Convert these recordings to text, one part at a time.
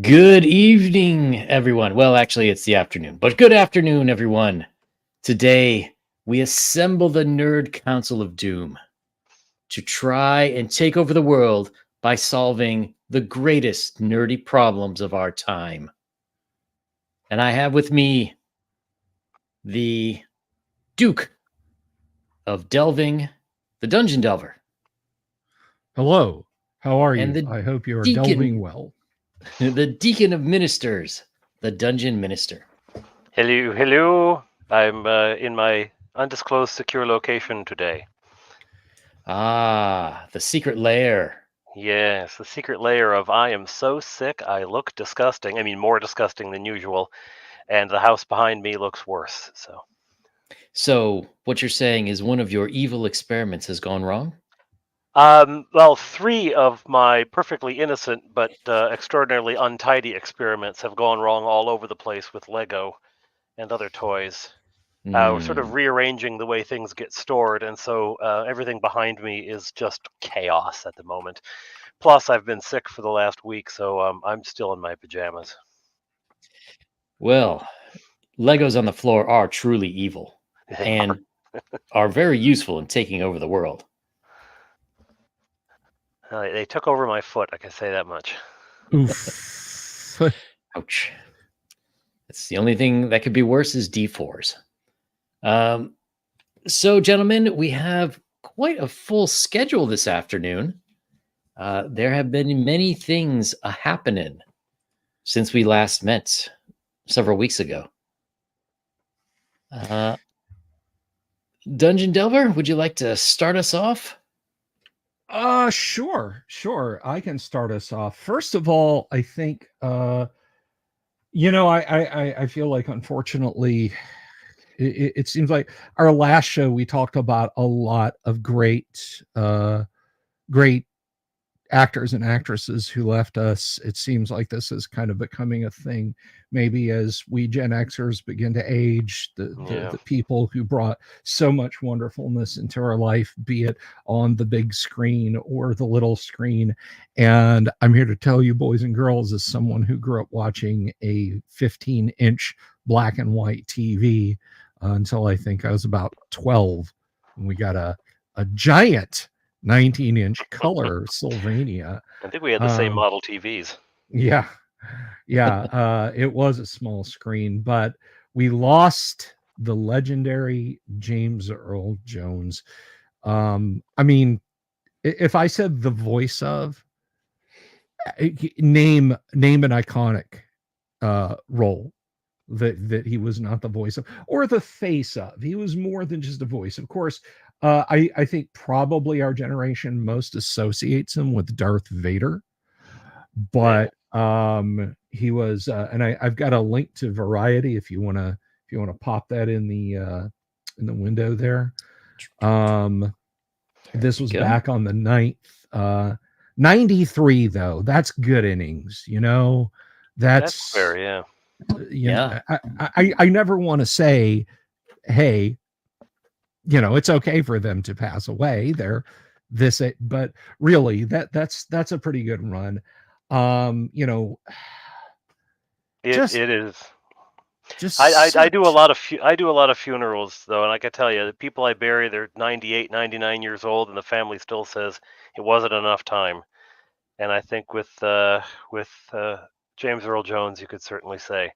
Good evening, everyone. Well, actually, it's the afternoon, but good afternoon, everyone. Today, we assemble the Nerd Council of Doom to try and take over the world by solving the greatest nerdy problems of our time. And I have with me the Duke of Delving, the Dungeon Delver, Hello, how are and you? the I hope you are delving Deacon, well. the Deacon of Ministers, the Dungeon Minister. Hello, hello. I'm in my undisclosed secure location today. Ah, the secret lair. Yes, the secret layer of I am so sick, I look disgusting. I mean, more disgusting than usual. And the house behind me looks worse. So, what you're saying is one of your evil experiments has gone wrong? Well, three of my perfectly innocent but extraordinarily untidy experiments have gone wrong all over the place with Lego and other toys. We're sort of rearranging the way things get stored, and so everything behind me is just chaos at the moment. Plus, I've been sick for the last week, so I'm still in my pajamas. Well, Legos on the floor are truly evil They and are very useful in taking over the world. they took over my foot, I can say that much. Oof. Ouch. It's the only thing that could be worse is D4s. So, gentlemen, we have quite a full schedule this afternoon. There have been many things happening since we last met several weeks ago. Dungeon Delver, would you like to start us off? Sure. I can start us off. First of all, I think I feel like unfortunately it seems like our last show we talked about a lot of great actors and actresses who left us. It seems like this is kind of becoming a thing. Maybe as we Gen Xers begin to age, the people who brought so much wonderfulness into our life, be it on the big screen or the little screen. And I'm here to tell you, boys and girls, as someone who grew up watching a 15-inch black and white TV until I think I was about 12, and we got a giant 19-inch color Sylvania. I think we had the same model TVs. Yeah. It was a small screen, but we lost the legendary James Earl Jones. I mean, if I said the voice of, name an iconic role that he was not the voice of, or the face of. He was more than just a voice. Of course, I think probably our generation most associates him with Darth Vader, but he was, and I've got a link to Variety if you want to pop that in the window there. This was back on the 9th. 93 though, that's good innings, that's fair. Yeah. I never want to say, hey, it's okay for them to pass away. They're but really that's a pretty good run. It is. I do a lot of funerals though, and I can tell you, the people I bury, they're 98, 99 years old, and the family still says it wasn't enough time. And I think with James Earl Jones, you could certainly say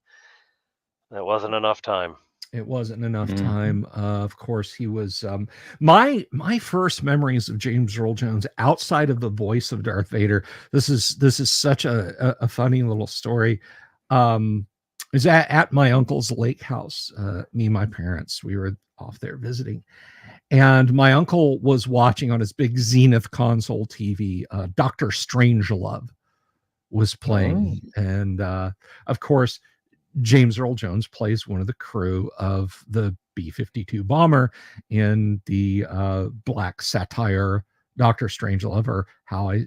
it wasn't enough time. It wasn't enough time. Of course, he was my first memories of James Earl Jones outside of the voice of Darth Vader. This is such a funny little story. Is at my uncle's lake house. Me and my parents, we were off there visiting, and my uncle was watching on his big Zenith console TV. Dr. Strangelove was playing, and of course, James Earl Jones plays one of the crew of the B-52 bomber in the black satire Dr. Strangelove, or How I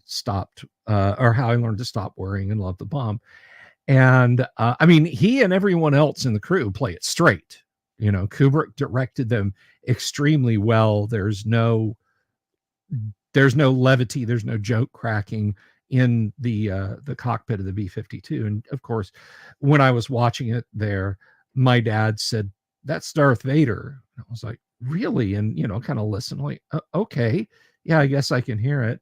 Learned to Stop Worrying and Love the Bomb. And I mean, he and everyone else in the crew play it straight. Kubrick directed them extremely well. There's no levity, there's no joke cracking in the cockpit of the B-52. And of course, when I was watching it there, my dad said, "That's Darth Vader." And I was like, "Really?" And kind of listen, like, okay, yeah, I guess I can hear it.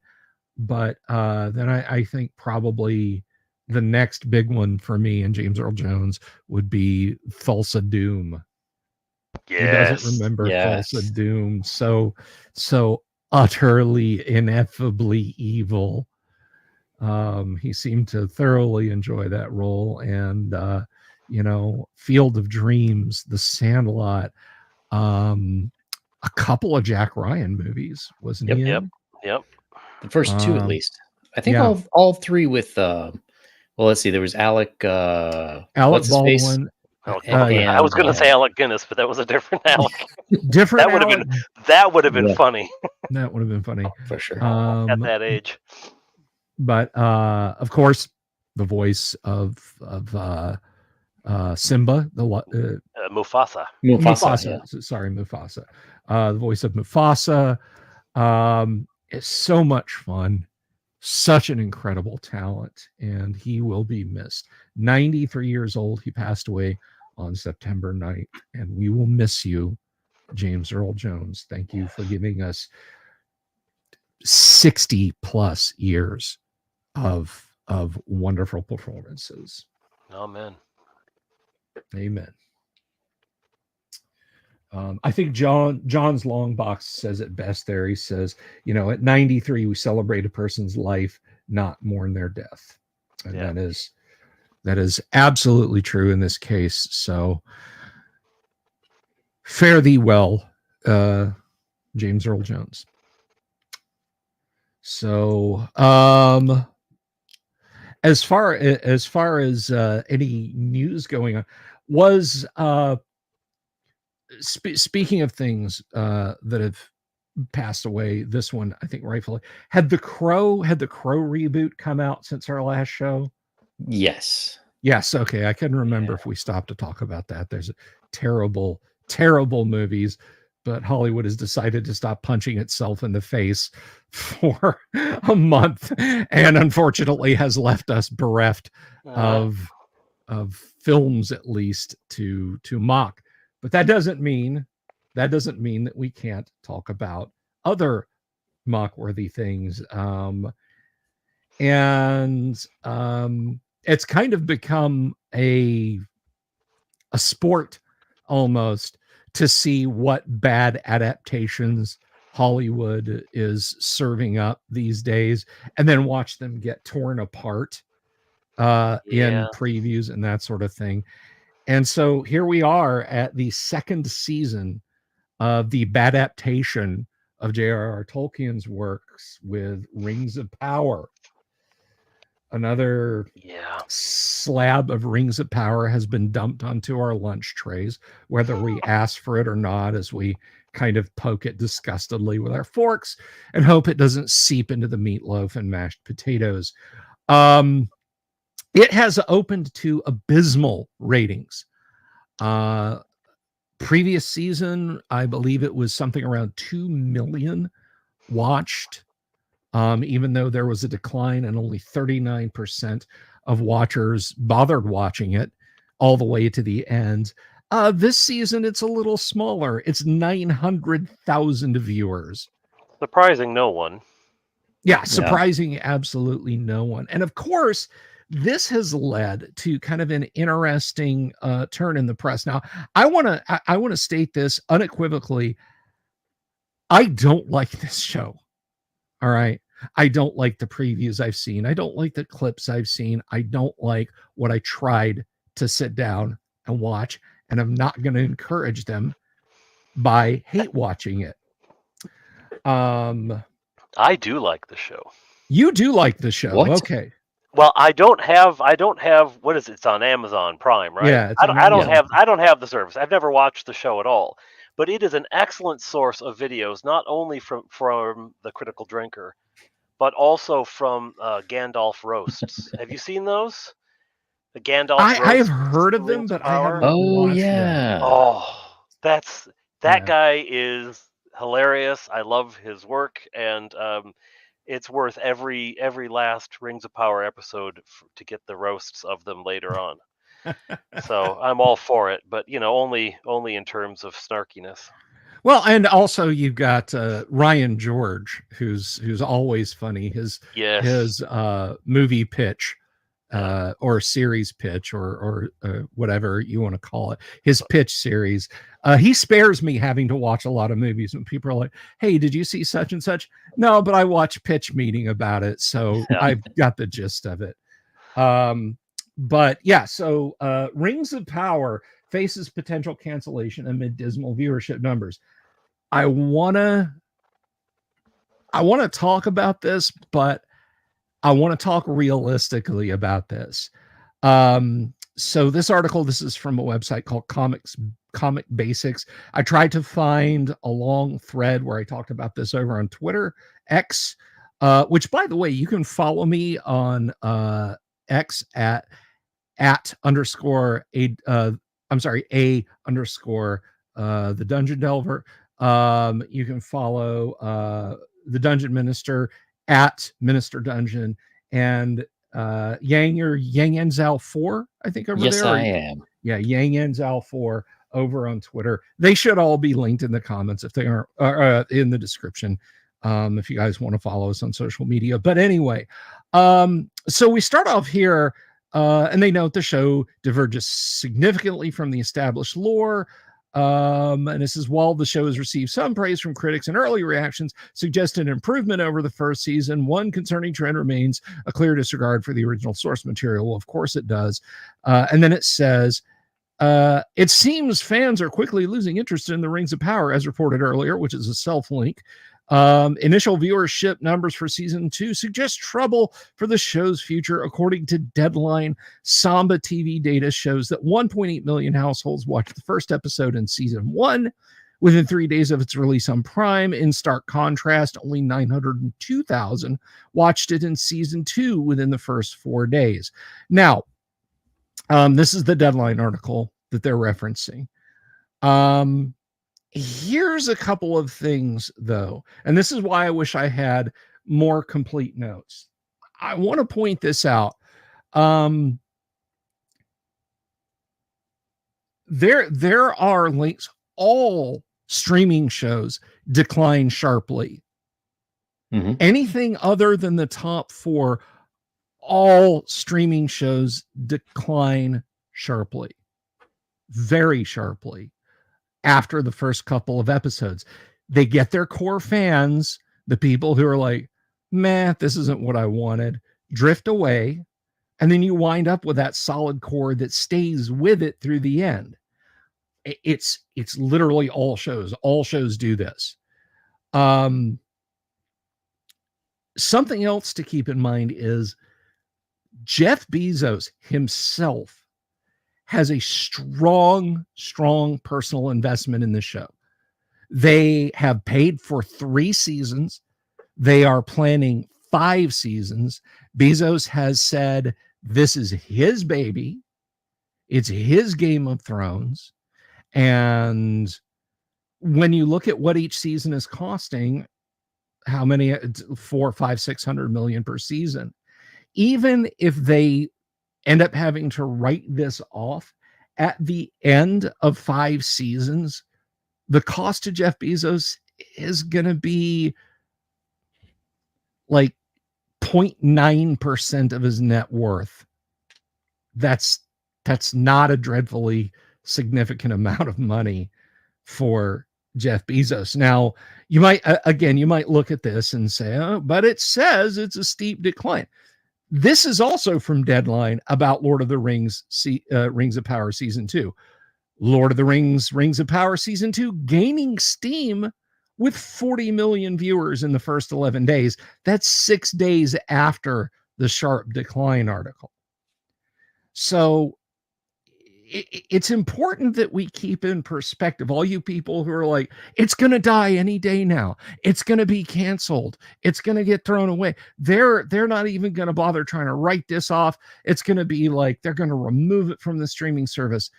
But then I think probably the next big one for me and James Earl Jones would be Thulsa Doom. Who doesn't remember Thulsa Doom? So utterly, ineffably evil. He seemed to thoroughly enjoy that role, and Field of Dreams, The Sandlot, a couple of Jack Ryan movies, wasn't he in? Yep. The first two, at least. I think yeah. all three with. Well, let's see. There was Alec Baldwin. I was going to say Alec Guinness, but that was a different Alec. Different. That would have been funny. That would have been funny for sure at that age. But of course, the voice of Simba, Mufasa. Mufasa. Sorry, Mufasa. The voice of Mufasa is so much fun. Such an incredible talent, and he will be missed. 93 years old. He passed away on September 9th, and we will miss you, James Earl Jones. Thank you for giving us 60 plus years of wonderful performances. Amen. Amen. I think John's long box says it best there. He says, at 93, we celebrate a person's life, not mourn their death. And that is absolutely true in this case. So fare thee well, James Earl Jones. So as far as any news going on, was speaking of things that have passed away, this one I think rightfully had the Crow reboot come out since our last show. Yes. Okay, I couldn't remember if we stopped to talk about that. There's terrible movies, but Hollywood has decided to stop punching itself in the face for a month, and unfortunately has left us bereft of films, at least to mock. But that doesn't mean that we can't talk about other mock-worthy things. It's kind of become a sport almost to see what bad adaptations Hollywood is serving up these days, and then watch them get torn apart in previews and that sort of thing. And so here we are at the second season of the adaptation of J.R.R. Tolkien's works with Rings of Power. Another slab of Rings of Power has been dumped onto our lunch trays, whether we ask for it or not, as we kind of poke it disgustedly with our forks and hope it doesn't seep into the meatloaf and mashed potatoes. It has opened to abysmal ratings. Previous season, I believe it was something around 2 million watched, even though there was a decline and only 39% of watchers bothered watching it all the way to the end. This season, it's a little smaller. It's 900,000 viewers. Surprising no one. Yeah, surprising absolutely no one. And of course, this has led to kind of an interesting turn in the press. Now, I want to state this unequivocally. I don't like this show. All right. I don't like the previews I've seen. I don't like the clips I've seen. I don't like what I tried to sit down and watch, and I'm not going to encourage them by hate watching it. I do like the show. You do like the show. What? Okay. Well, I don't have what is it? It's on Amazon Prime, right? Yeah, I don't have the service. I've never watched the show at all. But it is an excellent source of videos, not only from the Critical Drinker, but also from Gandalf Roasts. Have you seen those? The Gandalf Roasts. I have heard of them, but I haven't watched them. Oh, that guy is hilarious. I love his work, and it's worth every last Rings of Power episode to get the roasts of them later on. So I'm all for it, but only in terms of snarkiness. Well, and also you've got Ryan George, who's always funny. His movie pitch, or series pitch, or whatever you want to call it, his pitch series. He spares me having to watch a lot of movies when people are like, "Hey, did you see such and such?" No, but I watched Pitch Meeting about it, so I've got the gist of it. But yeah, so Rings of Power faces potential cancellation amid dismal viewership numbers. I wanna talk about this, but I want to talk realistically about this. So this article, this is from a website called Comic Basics. I tried to find a long thread where I talked about this over on Twitter, X, which, by the way, you can follow me on X at underscore a underscore the Dungeon Delver. You can follow the Dungeon Minister at Minister Dungeon, and Yang Enzal 4, I think, over there. Yes, I am. Yeah, Yang Enzal 4 over on Twitter. They should all be linked in the comments if they aren't, in the description, if you guys want to follow us on social media. But anyway, so we start off here, and they note the show diverges significantly from the established lore. And this is, while the show has received some praise from critics and early reactions suggest an improvement over the first season, one concerning trend remains a clear disregard for the original source material. Well, of course it does. And then it says, it seems fans are quickly losing interest in the Rings of Power, as reported earlier, which is a self-link. Initial viewership numbers for season 2 suggest trouble for the show's future. According to Deadline, Samba TV data shows that 1.8 million households watched the first episode in season 1 within 3 days of its release on Prime. In stark contrast, only 902,000 watched it in season 2 within the first 4 days. Now, this is the Deadline article that they're referencing. Here's a couple of things, though, and this is why I wish I had more complete notes. I want to point this out. There are links. All streaming shows decline sharply. Mm-hmm. Anything other than the top 4, all streaming shows decline sharply, very sharply. After the first couple of episodes, they get their core fans, the people who are like, "Meh, this isn't what I wanted," drift away, and then you wind up with that solid core that stays with it through the end. It's literally all shows. All shows do this. Something else to keep in mind is Jeff Bezos himself has a strong personal investment in the show. They have paid for 3 seasons. They are planning 5 seasons. Bezos has said this is his baby. It's his Game of Thrones. And when you look at what each season is costing, how many, 4, 5, 600 million per season, even if they end up having to write this off at the end of 5 seasons, the cost to Jeff Bezos is going to be like 0.9% of his net worth. That's not a dreadfully significant amount of money for Jeff Bezos. Now, you might look at this and say, "Oh, but it says it's a steep decline." This is also from Deadline about Lord of the Rings, Rings of Power Season 2. Lord of the Rings, Rings of Power Season 2 gaining steam with 40 million viewers in the first 11 days. That's 6 days after the sharp decline article. So it's important that we keep in perspective, all you people who are like, "It's going to die any day now. It's going to be canceled. It's going to get thrown away." They're not even going to bother trying to write this off. It's going to be like they're going to remove it from the streaming service.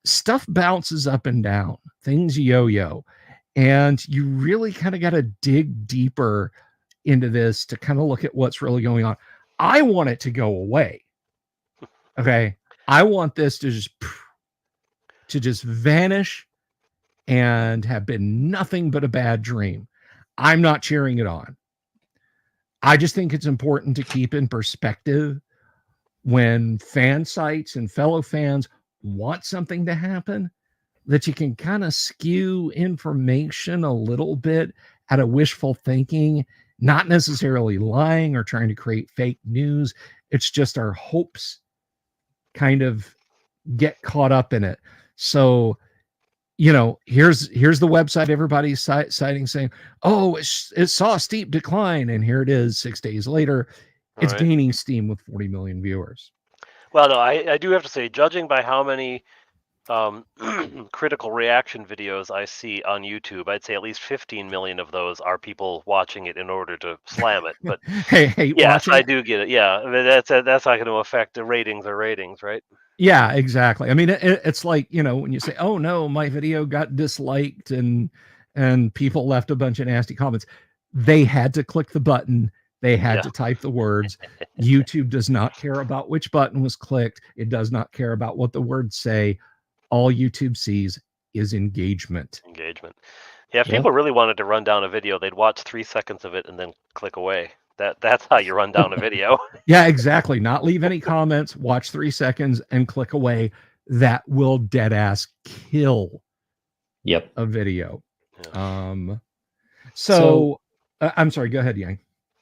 Stuff bounces up and down. Things yo-yo. And you really kind of got to dig deeper into this to kind of look at what's really going on. I want it to go away. Okay. I want this to just vanish and have been nothing but a bad dream. I'm not cheering it on. I just think it's important to keep in perspective when fan sites and fellow fans want something to happen, that you can kind of skew information a little bit out of wishful thinking, not necessarily lying or trying to create fake news. It's just our hopes kind of get caught up in it. So, here's the website everybody's citing, saying, oh, it saw a steep decline, and here it is 6 days later. It's gaining steam with 40 million viewers. Well, no, I do have to say, judging by how many critical reaction videos I see on YouTube, I'd say at least 15 million of those are people watching it in order to slam it. But hey, yes, I do get it. Yeah, I mean, that's not going to affect the ratings, right? Yeah, exactly. I mean, it's like, when you say, oh no, my video got disliked and people left a bunch of nasty comments, they had to click the button. They had to type the words. YouTube does not care about which button was clicked. It does not care about what the words say. All YouTube sees is engagement. Yeah, if people really wanted to run down a video, they'd watch 3 seconds of it and then click away. That's how you run down a video. Yeah, exactly. Not leave any comments, watch 3 seconds and click away. That will dead ass kill a video. Yeah. So I'm sorry, go ahead, Yang.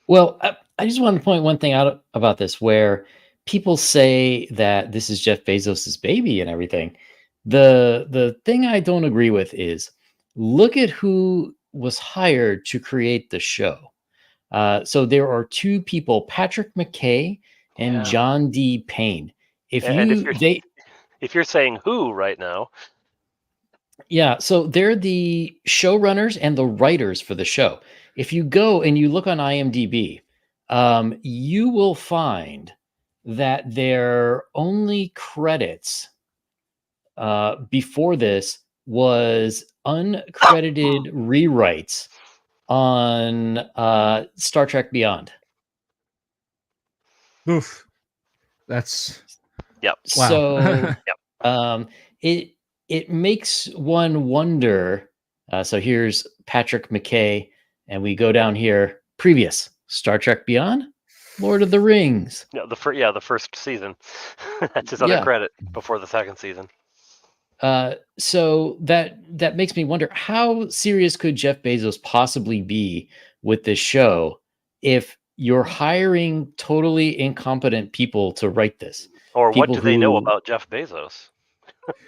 Well, I just want to point one thing out about this, where people say that this is Jeff Bezos's baby and everything. The thing I don't agree with is, look at who was hired to create the show. So there are two people, Patrick McKay and John D. Payne. If you're saying who right now. Yeah, so they're the showrunners and the writers for the show. If you go and you look on IMDb, you will find that their only credits before this was uncredited rewrites on Star Trek Beyond. Oof. That's wow. So it makes one wonder. So here's Patrick McKay, and we go down here. Previous Star Trek Beyond, Lord of the Rings. No, the first season. That's his other credit before the second season. So that makes me wonder, how serious could Jeff Bezos possibly be with this show if you're hiring totally incompetent people to write this? Or what do they know about Jeff Bezos?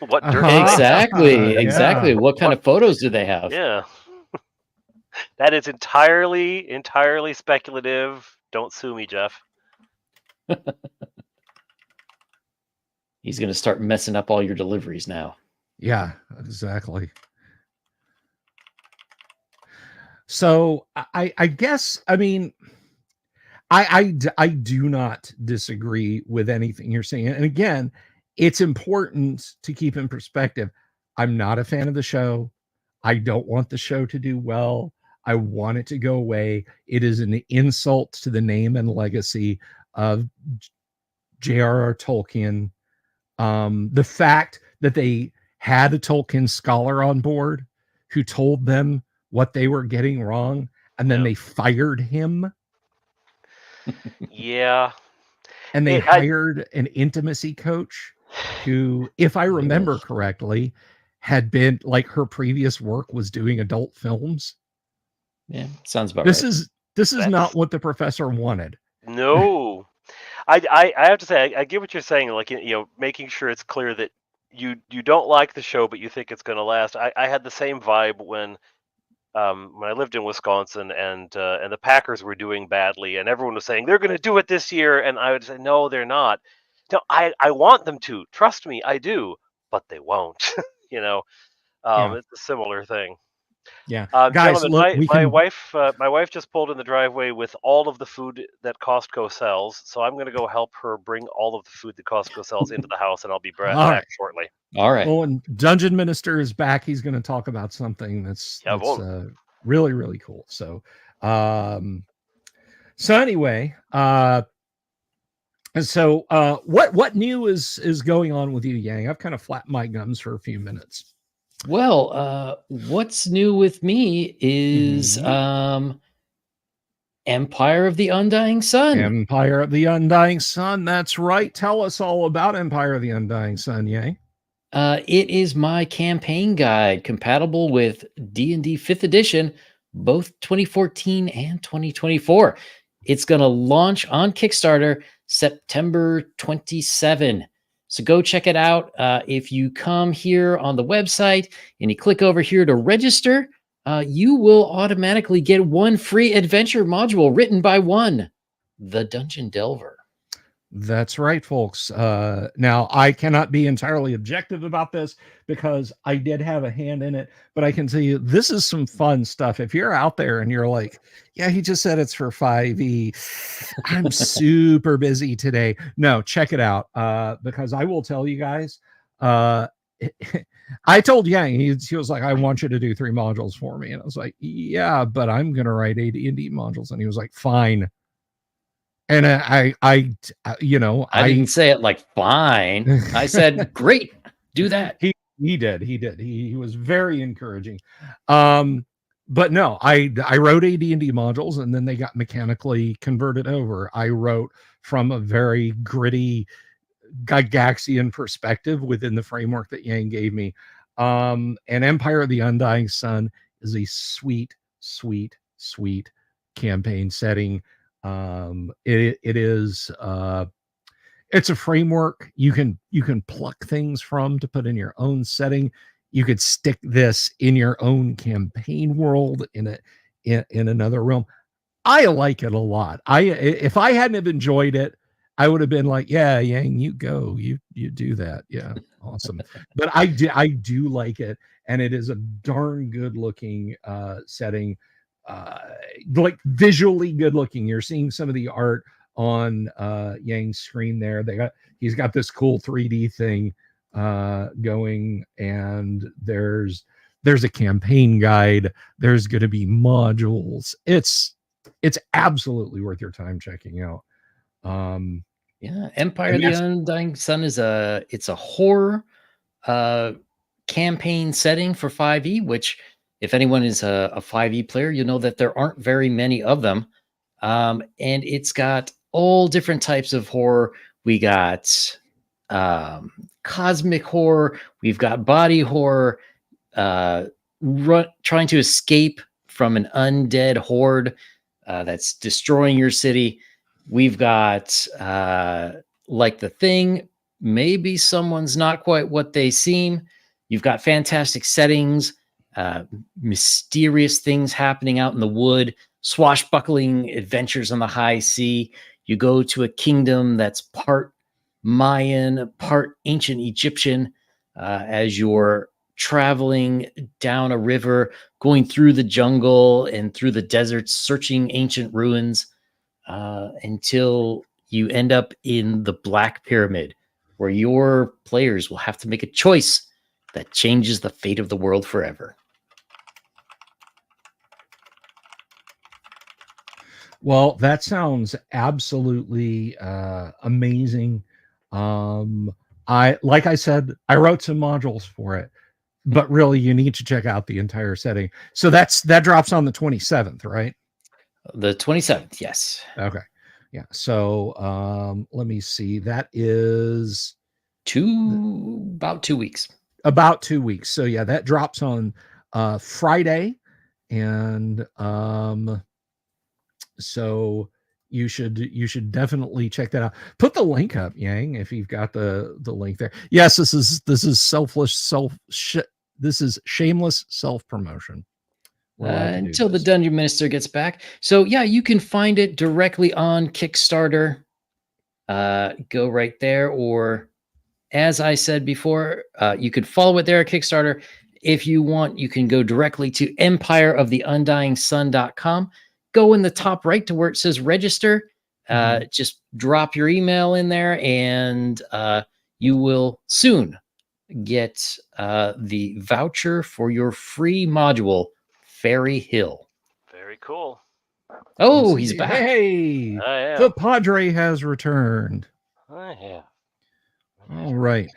What dirt? Exactly. What kind of photos do they have? Yeah. That is entirely speculative. Don't sue me, Jeff. He's going to start messing up all your deliveries now. Yeah, exactly. So I guess, I mean, I do not disagree with anything you're saying. And again, it's important to keep in perspective. I'm not a fan of the show. I don't want the show to do well. I want it to go away. It is an insult to the name and legacy of J.R.R. Tolkien. The fact that they had a Tolkien scholar on board who told them what they were getting wrong, and then they fired him. Yeah. And they hired an intimacy coach who, if I remember correctly, had been, like, her previous work was doing adult films. Yeah, sounds about this right. This is not what the professor wanted. No. I have to say, I get what you're saying, like, making sure it's clear that you don't like the show, but you think it's going to last. I had the same vibe when I lived in Wisconsin, and the Packers were doing badly, and everyone was saying they're going to do it this year, and I would say, no, they're not. No, I want them to. Trust me, I do, but they won't. It's a similar thing. Yeah, guys, look, my wife just pulled in the driveway with all of the food that Costco sells, so I'm going to go help her bring all of the food that Costco sells into the house, and I'll be back shortly. All right. Well, when Dungeon Minister is back, he's going to talk about something that's really, really cool. So, So anyway, and so what new is going on with you, Yang? I've kind of flapped my gums for a few minutes. Well, what's new with me is Mhm. Empire of the Undying Sun. Empire of the Undying Sun. That's right. Tell us all about Empire of the Undying Sun, Yang. It is my campaign guide compatible with D&D 5th edition, both 2014 and 2024. It's going to launch on Kickstarter September 27. So go check it out. If you come here on the website and you click over here to register, you will automatically get one free adventure module written by the Dungeon Delver. That's right, folks. Now, I cannot be entirely objective about this because I did have a hand in it, but I can tell you this is some fun stuff. If you're out there and you're like, yeah, he just said it's for 5e, I'm super busy today. No, check it out because I will tell you guys. I told Yang, he was like, I want you to do 3 modules for me. And I was like, yeah, but I'm going to write AD&D modules. And he was like, fine. And I didn't say it like fine. I said, great, do that. He did. He was very encouraging. But no, I wrote AD&D modules and then they got mechanically converted over. I wrote from a very gritty Gygaxian perspective within the framework that Yang gave me. And Empire of the Undying Sun is a sweet, sweet, sweet campaign setting. It is it's a framework you can pluck things from to put in your own setting. You could stick this in your own campaign world in another realm. I like it a lot. If I hadn't have enjoyed it, I would have been like, yeah, Yang, you go, you do that. Yeah, awesome. But I do like it, and it is a darn good looking setting. Like visually good looking. You're seeing some of the art on Yang's screen there. He's got this cool 3D thing going, and there's a campaign guide. There's going to be modules. It's absolutely worth your time checking out. Yeah, Empire of the Undying Sun is a horror campaign setting for 5e, which if anyone is a 5e player, you know that there aren't very many of them. And it's got all different types of horror. We got cosmic horror. We've got body horror, trying to escape from an undead horde that's destroying your city. We've got like The Thing. Maybe someone's not quite what they seem. You've got fantastic settings, mysterious things happening out in the wood, swashbuckling adventures on the high sea. You go to a kingdom that's part Mayan, part ancient Egyptian, as you're traveling down a river, going through the jungle and through the deserts, searching ancient ruins, until you end up in the Black Pyramid, where your players will have to make a choice that changes the fate of the world forever. Well, that sounds absolutely amazing. Like I said, I wrote some modules for it, but really you need to check out the entire setting. So that drops on the 27th, right? The 27th, yes. Okay. Yeah. So let me see. That is about 2 weeks. About 2 weeks. So yeah, that drops on Friday. And so you should definitely check that out. Put the link up, Yang, if you've got the link there. Yes, this is shameless self-promotion. Until the Dungeon Minister gets back. So yeah, you can find it directly on Kickstarter. Go right there, or as I said before, you could follow it there at Kickstarter. If you want, you can go directly to empireoftheundyingsun.com. Go in the top right to where it says register. Just drop your email in there, and you will soon get the voucher for your free module, Fairy Hill. Very cool. Oh, Let's he's see. back. Hey, I the am. Padre has returned. I am. All right.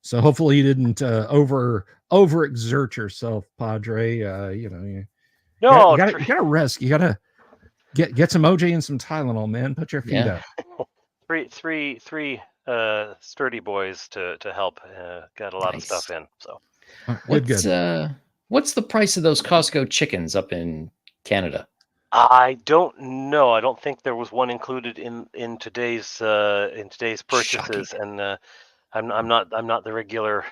So hopefully you didn't overexert yourself, Padre. You know, you No, gotta rest. You gotta get some OJ and some Tylenol, man. Put your feet Yeah. up. three sturdy boys to help. Got a lot of Nice. stuff in. So What's the price of those Costco chickens up in Canada? I don't know. I don't think there was one included in today's purchases, Shocking. and I'm not the regular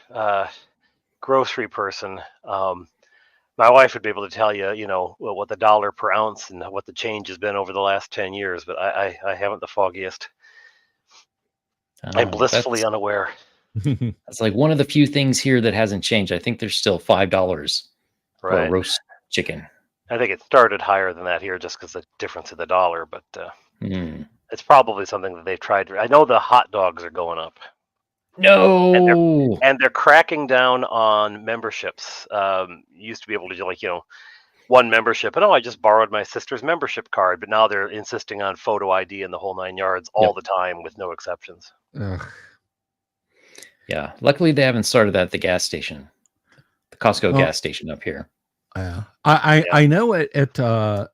grocery person. My wife would be able to tell you, what the dollar per ounce and what the change has been over the last 10 years, but I haven't the foggiest. I'm blissfully unaware. That's like one of the few things here that hasn't changed. I think there's still $5 for a Right. roast chicken. I think it started higher than that here just because the difference of the dollar, but Mm. it's probably something that they've tried. I know the hot dogs are going up. No. And they're cracking down on memberships. You used to be able to do one membership, and I just borrowed my sister's membership card, but now they're insisting on photo ID and the whole 9 yards all the time with no exceptions. Ugh. Yeah. Luckily, they haven't started that at the gas station, the Costco gas station up here. Yeah, I know it at not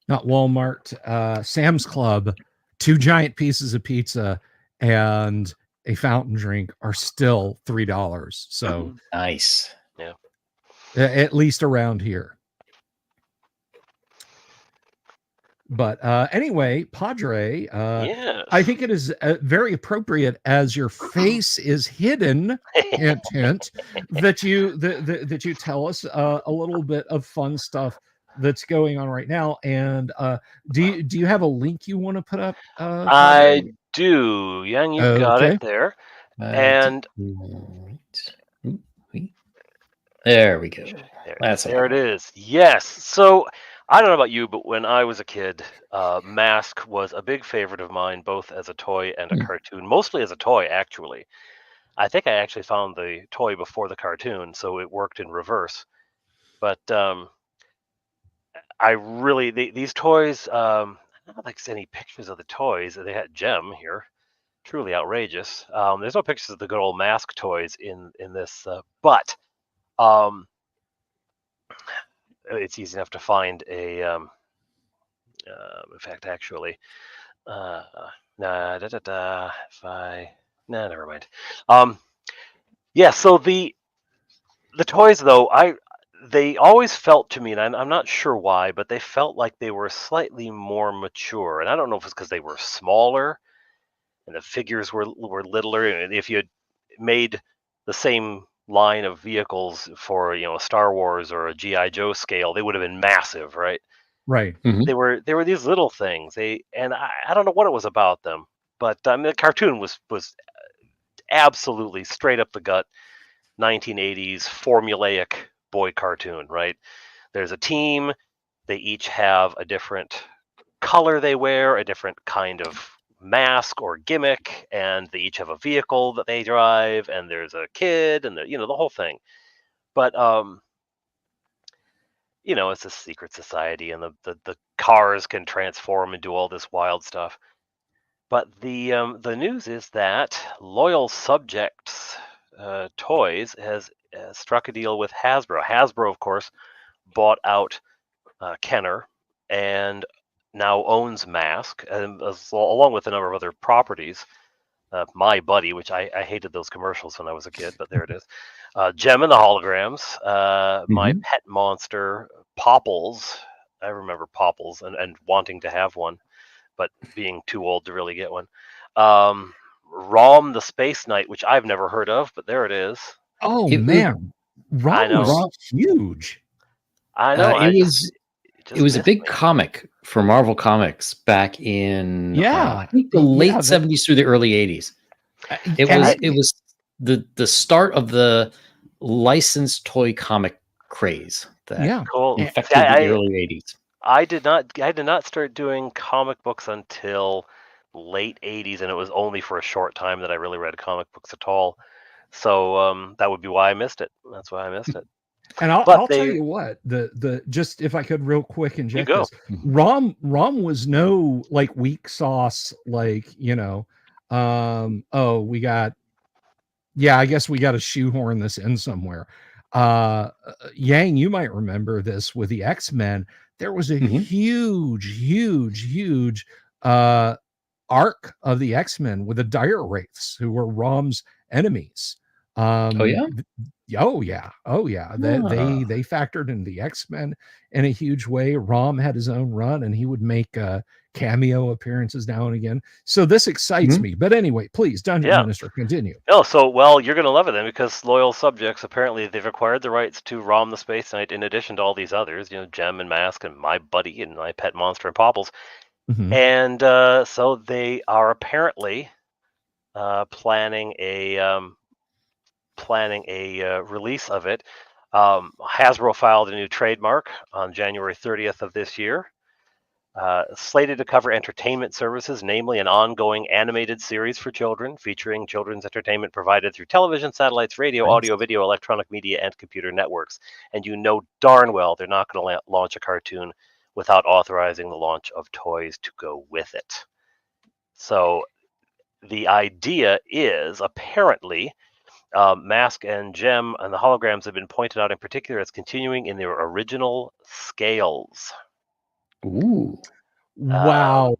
Walmart, Sam's Club, 2 giant pieces of pizza and a fountain drink are still $3. So Nice. Yeah. At least around here. But anyway, Padre, Yes. I think it is very appropriate as your face is hidden, hint, hint, that you tell us a little bit of fun stuff that's going on right now. And do you have a link you want to put up? I do. Young, you've got it there. And there we go. There it is. Yes. So I don't know about you, but when I was a kid, Mask was a big favorite of mine, both as a toy and a cartoon. Mostly as a toy, actually. I think I actually found the toy before the cartoon, so it worked in reverse. But I really these toys. I don't like any pictures of the toys. They had Gem here. Truly outrageous. There's no pictures of the good old Mask toys in this, but it's easy enough to find a. In fact, actually, never mind. Yeah. So the toys, though, they always felt to me, and I'm not sure why, but they felt like they were slightly more mature. And I don't know if it's because they were smaller and the figures were littler. And if you had made the same line of vehicles for a Star Wars or a GI Joe scale, they would have been massive, right? Right. They were these little things. I don't know what it was about them, but the cartoon was absolutely straight up the gut 1980s formulaic boy cartoon, right? There's a team, they each have a different color they wear, a different kind of mask or gimmick, and they each have a vehicle that they drive, and there's a kid, and the whole thing. But it's a secret society, and the cars can transform and do all this wild stuff. But the news is that Loyal Subjects Toys has struck a deal with Hasbro. Hasbro, of course, bought out Kenner and now owns Mask, and along with a number of other properties. My Buddy, which I hated those commercials when I was a kid, but there it is. Gem and the Holograms, My Pet Monster, Popples. I remember Popples and wanting to have one, but being too old to really get one. Rom the Space Knight, which I've never heard of, but there it is. Oh man, Rom was huge. I know. It was a big comic for Marvel Comics back in I think the late 70s through the early 80s. It was the start of the licensed toy comic craze that cool. infected the early 80s. I did not start doing comic books until late 80s, and it was only for a short time that I really read comic books at all. So that would be why I missed it. That's why I missed it. And I'll, But I'll tell they you what, the just if I could real quick inject go. this, Rom was no like weak sauce, like, oh, we got, yeah, I guess we got to shoehorn this in somewhere. Yang, you might remember this with the X-Men. There was a Mhm. huge arc of the X-Men with the Dire Wraiths, who were Rom's enemies. Oh yeah. Oh yeah. They factored in the X-Men in a huge way. Rom had his own run, and he would make cameo appearances now and again. So this excites Mhm. me. But anyway, please, Dungeon Yeah. Minister, continue. No, so well, you're gonna love it then, because loyal subjects, apparently they've acquired the rights to ROM the Space Knight in addition to all these others, Gem and Mask and My Buddy and My Pet Monster and Popbles. Mhm. And so they are apparently planning a release of it. Hasbro filed a new trademark on January 30th of this year. Slated to cover entertainment services, namely an ongoing animated series for children featuring children's entertainment provided through television, satellites, radio, Nice. audio, video, electronic media, and computer networks. And you know darn well they're not going to launch a cartoon without authorizing the launch of toys to go with it. So the idea is apparently Mask and Gem and the holograms have been pointed out in particular as continuing in their original scales. Ooh. Wow.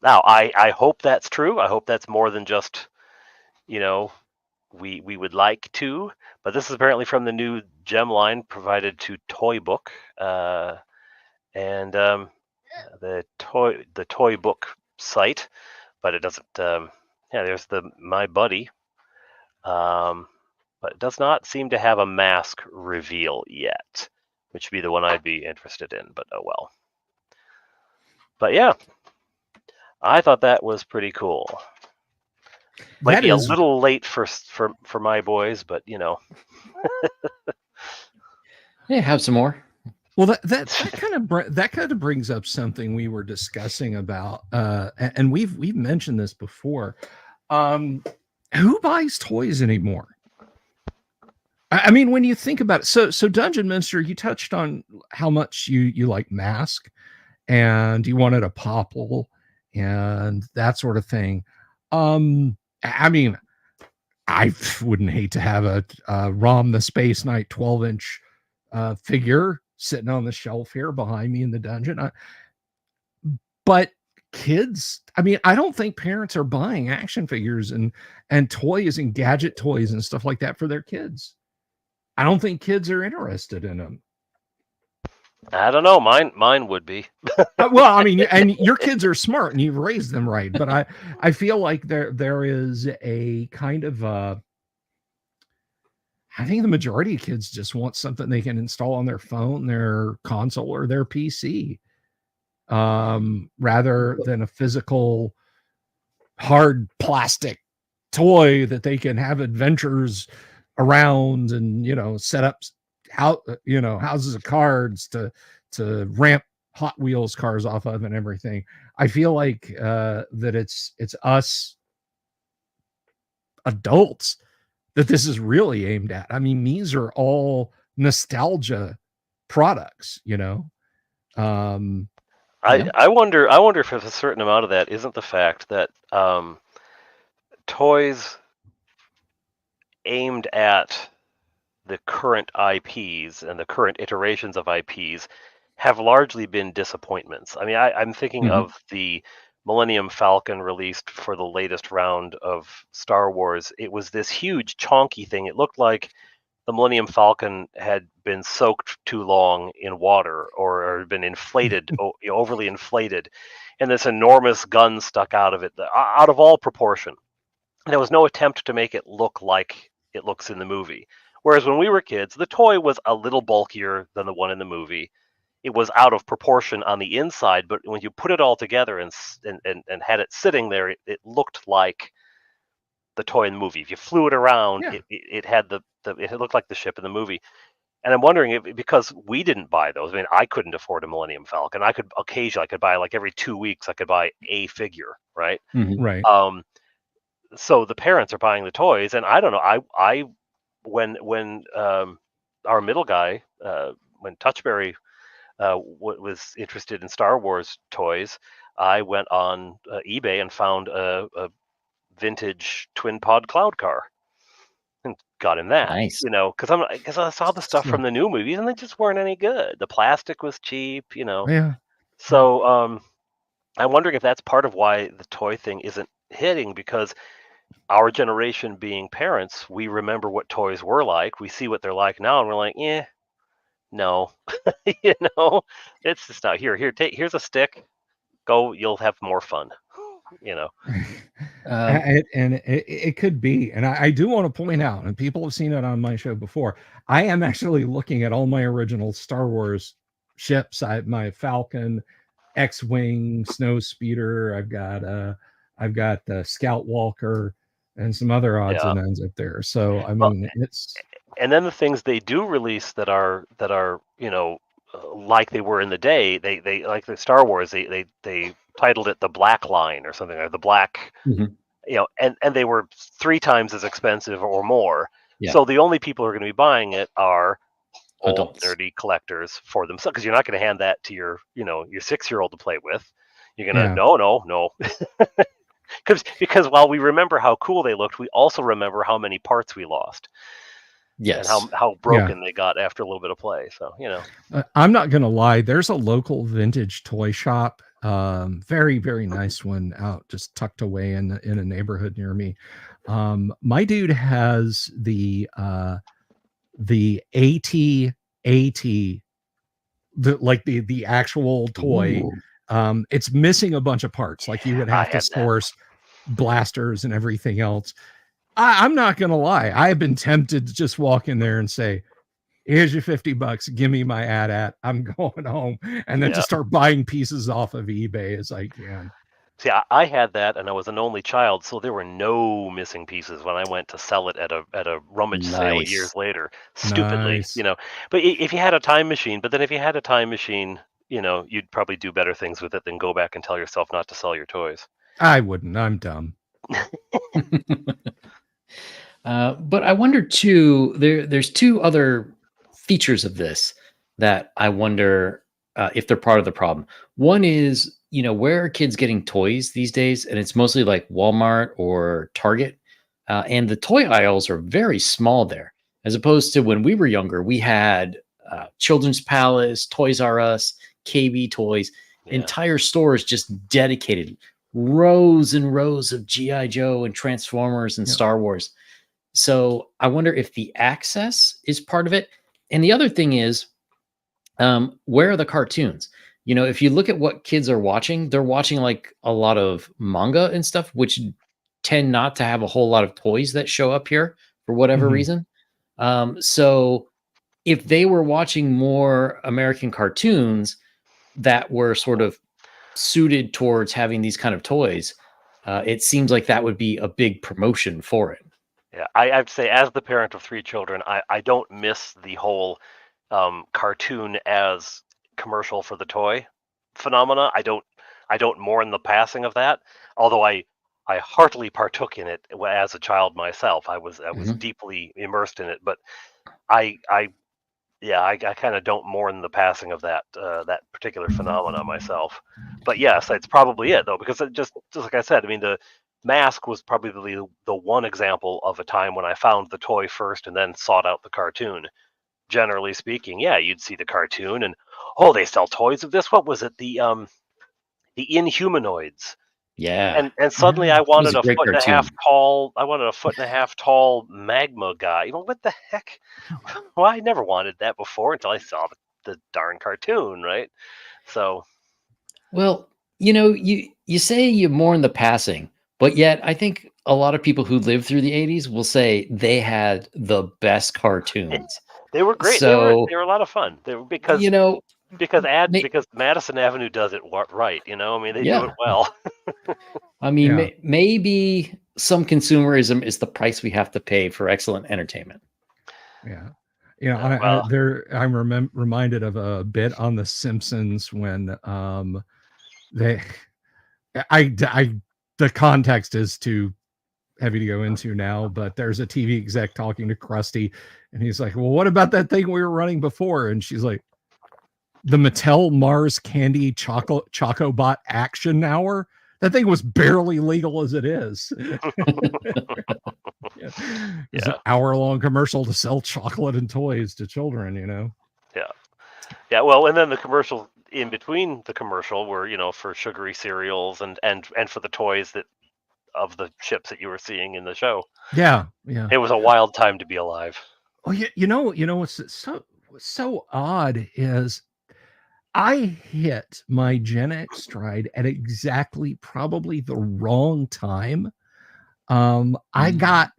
Now, I hope that's true. I hope that's more than just, we would like to. But this is apparently from the new Gem line provided to Toy Book, and the Toy Book site. But it doesn't. There's the My Buddy, but it does not seem to have a mask reveal yet, which would be the one I'd be interested in. But oh well. But yeah. I thought that was pretty cool. Might be a little late for my boys, but Yeah, have some more. Well, that kind of brings up something we were discussing about, and we've mentioned this before. Who buys toys anymore? I mean, when you think about it, so Dungeon Minister, you touched on how much you like Mask, and you wanted a Popple and that sort of thing. I mean, I wouldn't hate to have a Rom the Space Knight 12-inch figure sitting on the shelf here behind me in the dungeon. But kids, I mean, I don't think parents are buying action figures and toys and gadget toys and stuff like that for their kids. I don't think kids are interested in them. I don't know. Mine would be. Well, I mean, and your kids are smart and you've raised them right, but I feel like there is a kind of I think the majority of kids just want something they can install on their phone, their console, or their PC, rather than a physical hard plastic toy that they can have adventures around and set up houses of cards to ramp Hot Wheels cars off of and everything. I feel like that it's us adults that this is really aimed at. I mean, these are all nostalgia products, I wonder if a certain amount of that isn't the fact that toys aimed at the current IPs and the current iterations of IPs have largely been disappointments. I mean, I'm thinking of the Millennium Falcon released for the latest round of Star Wars. It was this huge chonky thing. It looked like the Millennium Falcon had been soaked too long in water or had been inflated, overly inflated, and this enormous gun stuck out of it, out of all proportion. There was no attempt to make it look like it looks in the movie. Whereas when we were kids, the toy was a little bulkier than the one in the movie. It was out of proportion on the inside, but when you put it all together and had it sitting there, it looked like the toy in the movie. If you flew it around, it had it looked like the ship in the movie. And I'm wondering if, because we didn't buy those. I mean, I couldn't afford a Millennium Falcon. I could buy like every 2 weeks. I could buy a figure, right? Right. So the parents are buying the toys, and I don't know. When our middle guy, when Touchberry was interested in Star Wars toys, I went on eBay and found a vintage twin pod cloud car and got him that. Nice. Because I saw the stuff So- from the new movies and they just weren't any good. The plastic was cheap, Yeah. So I'm wondering if that's part of why the toy thing isn't hitting, because our generation being parents, we remember what toys were like. We see what they're like now, and we're like, no, it's just not here. Here's a stick. Go, you'll have more fun. Um, It could be, and I do want to point out, and people have seen it on my show before, I am actually looking at all my original Star Wars ships. My Falcon, X-wing, Snow Speeder. I've got the Scout Walker and some other odds and ends up there. So I mean, it's And then the things they do release that are like they were in the day, they like the Star Wars, they titled it the Black Line or something, or the Black, Mhm. and they were 3 times as expensive or more. Yeah. So the only people who are going to be buying it are old Adults. nerdy collectors for themselves, because you're not going to hand that to your 6-year-old to play with. You're gonna Yeah. no. Because while we remember how cool they looked, we also remember how many parts we lost. Yes. And how broken they got after a little bit of play. So, I'm not gonna lie. There's a local vintage toy shop, very very nice one out just tucked away in a neighborhood near me. My dude has the AT-AT, the actual toy. Ooh. It's missing a bunch of parts. Like you would I have to had that. source blasters and everything else. I'm not gonna lie. I've been tempted to just walk in there and say, here's your $50. Give me my AT-AT. I'm going home, and then just start buying pieces off of eBay as I can. See, I had that, and I was an only child, so there were no missing pieces when I went to sell it at a rummage sale Nice. years later. Stupidly, Nice. But if you had a time machine, you'd probably do better things with it than go back and tell yourself not to sell your toys. I wouldn't. I'm dumb. But I wonder too. There's 2 other features of this that I wonder if they're part of the problem. One is, where are kids getting toys these days? And it's mostly like Walmart or Target, and the toy aisles are very small there, as opposed to when we were younger. We had Children's Palace, Toys R Us, KB Toys, entire stores just dedicated, rows and rows of GI Joe and Transformers and Star Wars. So I wonder if the access is part of it. And the other thing is, where are the cartoons? If you look at what kids are watching, they're watching like a lot of manga and stuff, which tend not to have a whole lot of toys that show up here for whatever reason. So if they were watching more American cartoons that were sort of suited towards having these kind of toys, it seems like that would be a big promotion for it. Yeah, I'd say as the parent of 3 children, I don't miss the whole cartoon as commercial for the toy phenomena. I don't mourn the passing of that, although I heartily partook in it as a child myself. I was deeply immersed in it, but I kind of don't mourn the passing of that particular phenomena myself. But yes, that's probably it though, because it just like I said, I mean, the Mask was probably the one example of a time when I found the toy first and then sought out the cartoon. Generally speaking, you'd see the cartoon and they sell toys of this. What was it? The Inhumanoids. Yeah. And suddenly I wanted a a great foot and a cartoon. half tall. I wanted a foot and a half tall magma guy. What the heck? Well, I never wanted that before until I saw the darn cartoon, right? So, well, you say you mourn the passing, but yet I think a lot of people who lived through the 80s will say they had the best cartoons. they were great. So, they were a lot of fun. They were because Madison Avenue does it right. I mean, they do it well. I mean, maybe some consumerism is the price we have to pay for excellent entertainment. Yeah. I'm reminded of a bit on The Simpsons when the context is to heavy to go into now, but there's a TV exec talking to Krusty, and he's like, well, what about that thing we were running before? And she's like, the Mattel Mars Candy Chocobot Action Hour. That thing was barely legal as it is. It's an hour-long commercial to sell chocolate and toys to children, you know? Yeah, well, and then the commercial in between the commercial were, for sugary cereals and for the toys that of the ships that you were seeing in the show. Yeah. It was a wild time to be alive. Oh, you know what's so odd is I hit my Gen X stride at exactly probably the wrong time. I got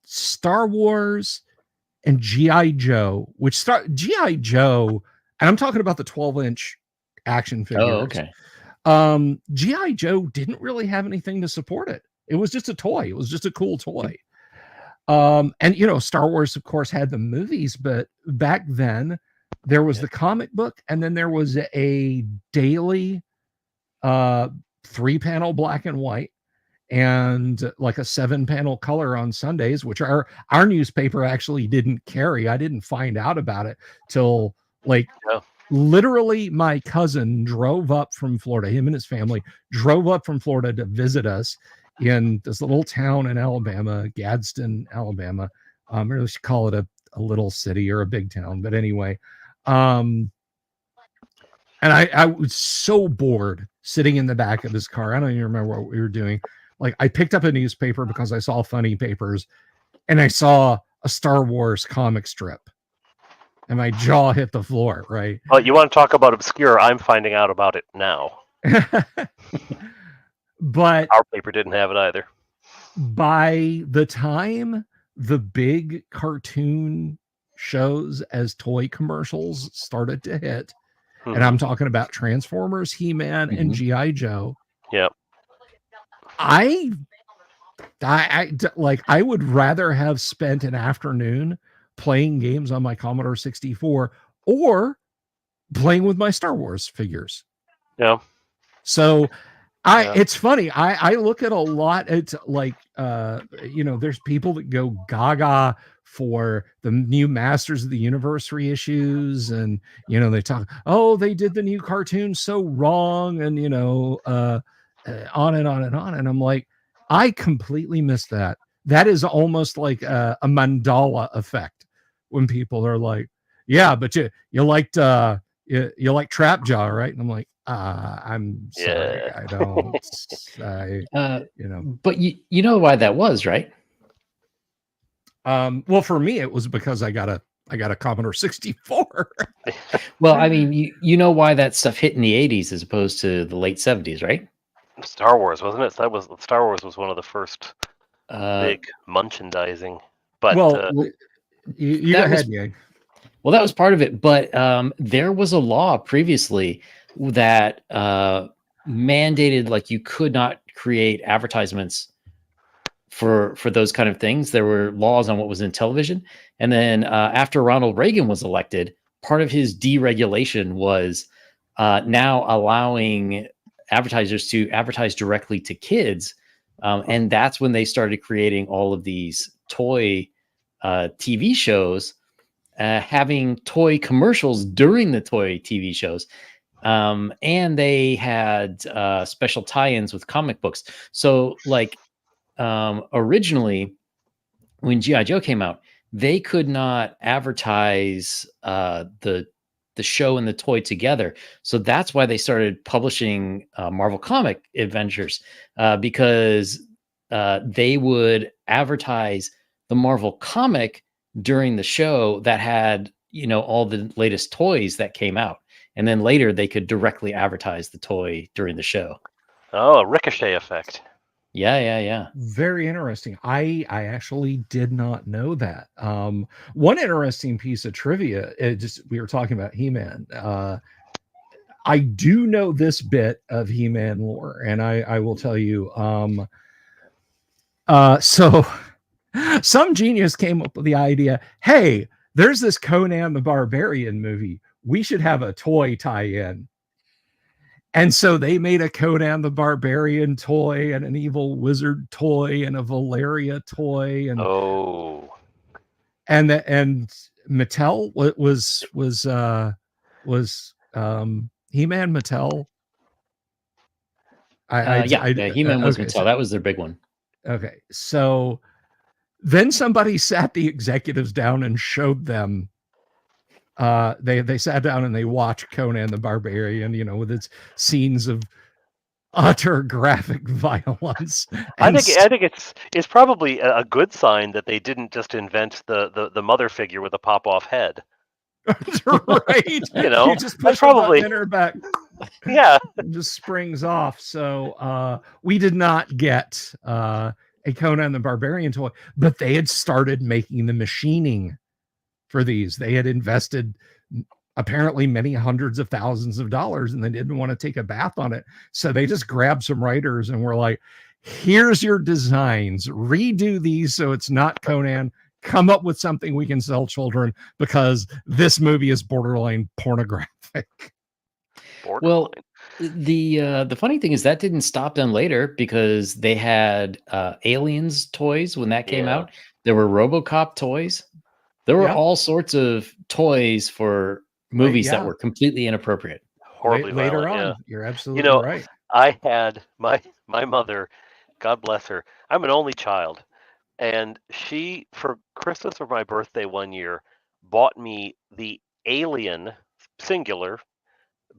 Star Wars and G.I. Joe, G.I. Joe, and I'm talking about the 12-inch action figures. Oh, okay. G.I. Joe didn't really have anything to support it. It was just a toy. It was just a cool toy. And Star Wars, of course, had the movies, but back then there was the comic book, and then there was a daily 3-panel black and white, and like a 7-panel color on Sundays, which our newspaper actually didn't carry. I didn't find out about it till literally my cousin drove up from Florida. Him and his family drove up from Florida to visit us in this little town in Alabama, Gadsden, Alabama. Or we should call it a little city or a big town, but anyway. And I was so bored sitting in the back of his car. I don't even remember what we were doing. Like, I picked up a newspaper because I saw Funny Papers, and I saw a Star Wars comic strip, and my jaw hit the floor, right? Well, you want to talk about obscure? I'm finding out about it now. But our paper didn't have it either. By the time the big cartoon shows as toy commercials started to hit, and I'm talking about Transformers, He-Man, and G.I. Joe. Yep. I would rather have spent an afternoon playing games on my Commodore 64 or playing with my Star Wars figures. Yeah. So it's funny. I look at a lot. It's like, there's people that go gaga for the new Masters of the Universe reissues, and they talk, they did the new cartoon so wrong, and on and on and on. And I'm like, I completely missed that. That is almost like a Mandela effect when people are like, yeah, but you liked you like Trap Jaw, right? And I'm like, I'm sorry, I don't. But you know why that was, right? Well, for me, it was because I got a Commodore 64. Well, I mean, you know why that stuff hit in the 80s as opposed to the late 70s, right? Star Wars, wasn't it? Star Wars was one of the first big merchandising. But you go ahead, Yang. Well, that was part of it, but there was a law previously that mandated, like, you could not create advertisements for those kind of things. There were laws on what was in television, and then after Ronald Reagan was elected, part of his deregulation was now allowing advertisers to advertise directly to kids, and that's when they started creating all of these toy TV shows, having toy commercials during the toy TV shows, and they had special tie-ins with comic books. So, like, originally when G.I. Joe came out, they could not advertise the show and the toy together. So that's why they started publishing Marvel Comic Adventures, because they would advertise the Marvel comic during the show that had, all the latest toys that came out. And then later they could directly advertise the toy during the show. Oh, a ricochet effect. Yeah. Very interesting. I actually did not know that. One interesting piece of trivia, we were talking about He-Man. I do know this bit of He-Man lore, and I will tell you. So some genius came up with the idea, hey, there's this Conan the Barbarian movie. We should have a toy tie-in. And so they made a Conan the Barbarian toy and an evil wizard toy and a Valeria toy and Oh, and Mattel was He-Man Mattel. He-Man was Okay, Mattel. That was their big one. okay. So then somebody sat the executives down and showed them. They sat down and they watched Conan the Barbarian, with its scenes of utter graphic violence. I think it's probably a good sign that they didn't just invent the mother figure with a pop off head. Right. You just that's push probably in her back. Yeah. It just springs off. So we did not get a Conan the Barbarian toy, but they had started making the machining for these. They had invested apparently many hundreds of thousands of dollars, and they didn't want to take a bath on it. So they just grabbed some writers and were like, here's your designs, redo these so it's not Conan, come up with something we can sell children, because this movie is borderline pornographic. Well, the funny thing is that didn't stop them later, because they had Aliens toys when that came out. There were RoboCop toys. There were all sorts of toys for movies that were completely inappropriate. Horribly later violent, on. You're absolutely right. I had my mother, God bless her, I'm an only child, and she, for Christmas or my birthday one year, bought me the Alien singular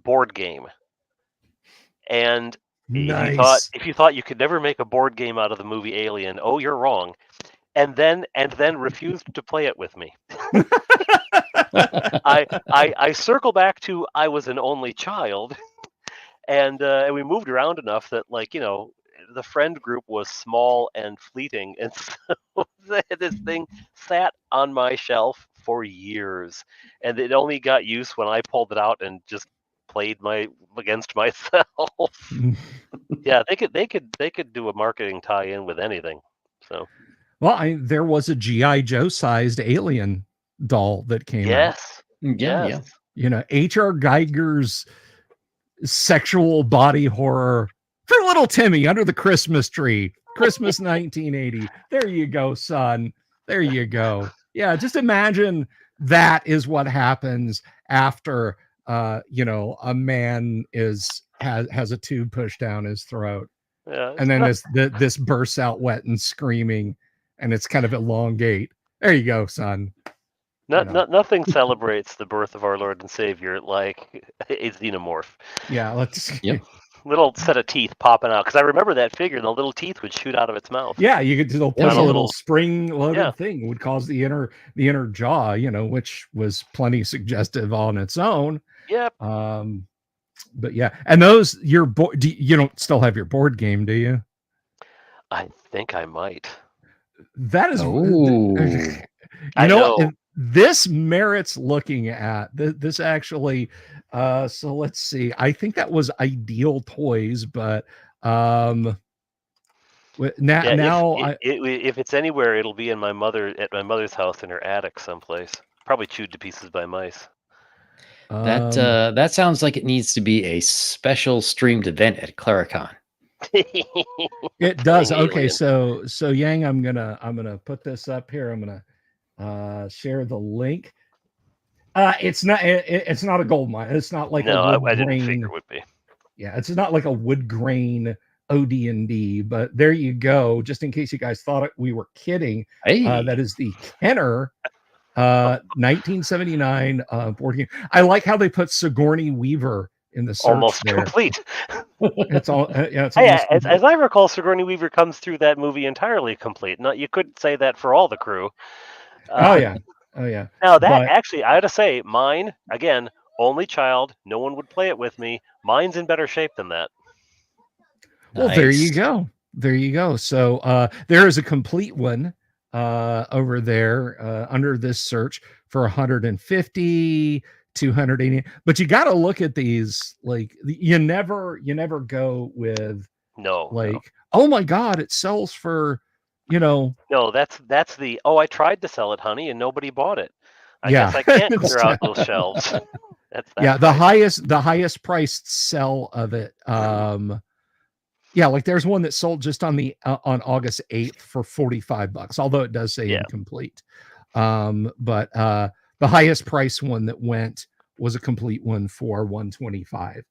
board game. And nice. if you thought you could never make a board game out of the movie Alien, oh, you're wrong. And then refused to play it with me. I circle back to I was an only child, and we moved around enough that, like, the friend group was small and fleeting, and so this thing sat on my shelf for years, and it only got use when I pulled it out and just played against myself. Yeah, they could do a marketing tie-in with anything. So. Well, there was a G.I. Joe sized Alien doll that came out. Yeah. H.R. Geiger's sexual body horror for little Timmy under the Christmas tree. Christmas 1980. There you go, son. There you go. Yeah, just imagine that is what happens after a man has a tube pushed down his throat. Yeah, and then this bursts out wet and screaming, and it's kind of elongate. There you go, son. Nothing celebrates the birth of our Lord and Savior like a xenomorph. Yeah, let's. Yep. Little set of teeth popping out, because I remember that figure, and the little teeth would shoot out of its mouth. Yeah, you could do a little spring-loaded thing would cause the inner jaw, which was plenty suggestive on its own. Yep. But yeah, and those you don't still have your board game, do you? I think I might. That is. I know. This merits looking at. This actually. So let's see. I think that was Ideal Toys, but now if it's anywhere, it'll be at my mother's house in her attic someplace. Probably chewed to pieces by mice. That sounds like it needs to be a special streamed event at Claricon. It does. Okay, so Yang, I'm gonna put this up here. I'm gonna share the link. It's not a gold mine. It's not like I didn't figure it would be. Yeah, it's not like a wood grain OD&D, but there you go. Just in case you guys thought we were kidding, that is the Kenner 1979 board game. I like how they put Sigourney Weaver in the search. Almost there. Complete. It's all. It's as I recall, Sigourney Weaver comes through that movie entirely complete. No, you couldn't say that for all the crew. Oh yeah. Now actually, I had to say, mine again, only child. No one would play it with me. Mine's in better shape than that. Well, nice. There you go. So there is a complete one over there under this search for 150, 280. But you got to look at these. Like you never go with oh my God, it sells for. No, that's the I tried to sell it, honey, and nobody bought it. I guess I can't clear out those shelves. That's Yeah, the price. highest priced sell of it. Yeah, like there's one that sold just on August 8th for $45, although it does say Yeah. incomplete. But the highest price one that went was a complete one for $125.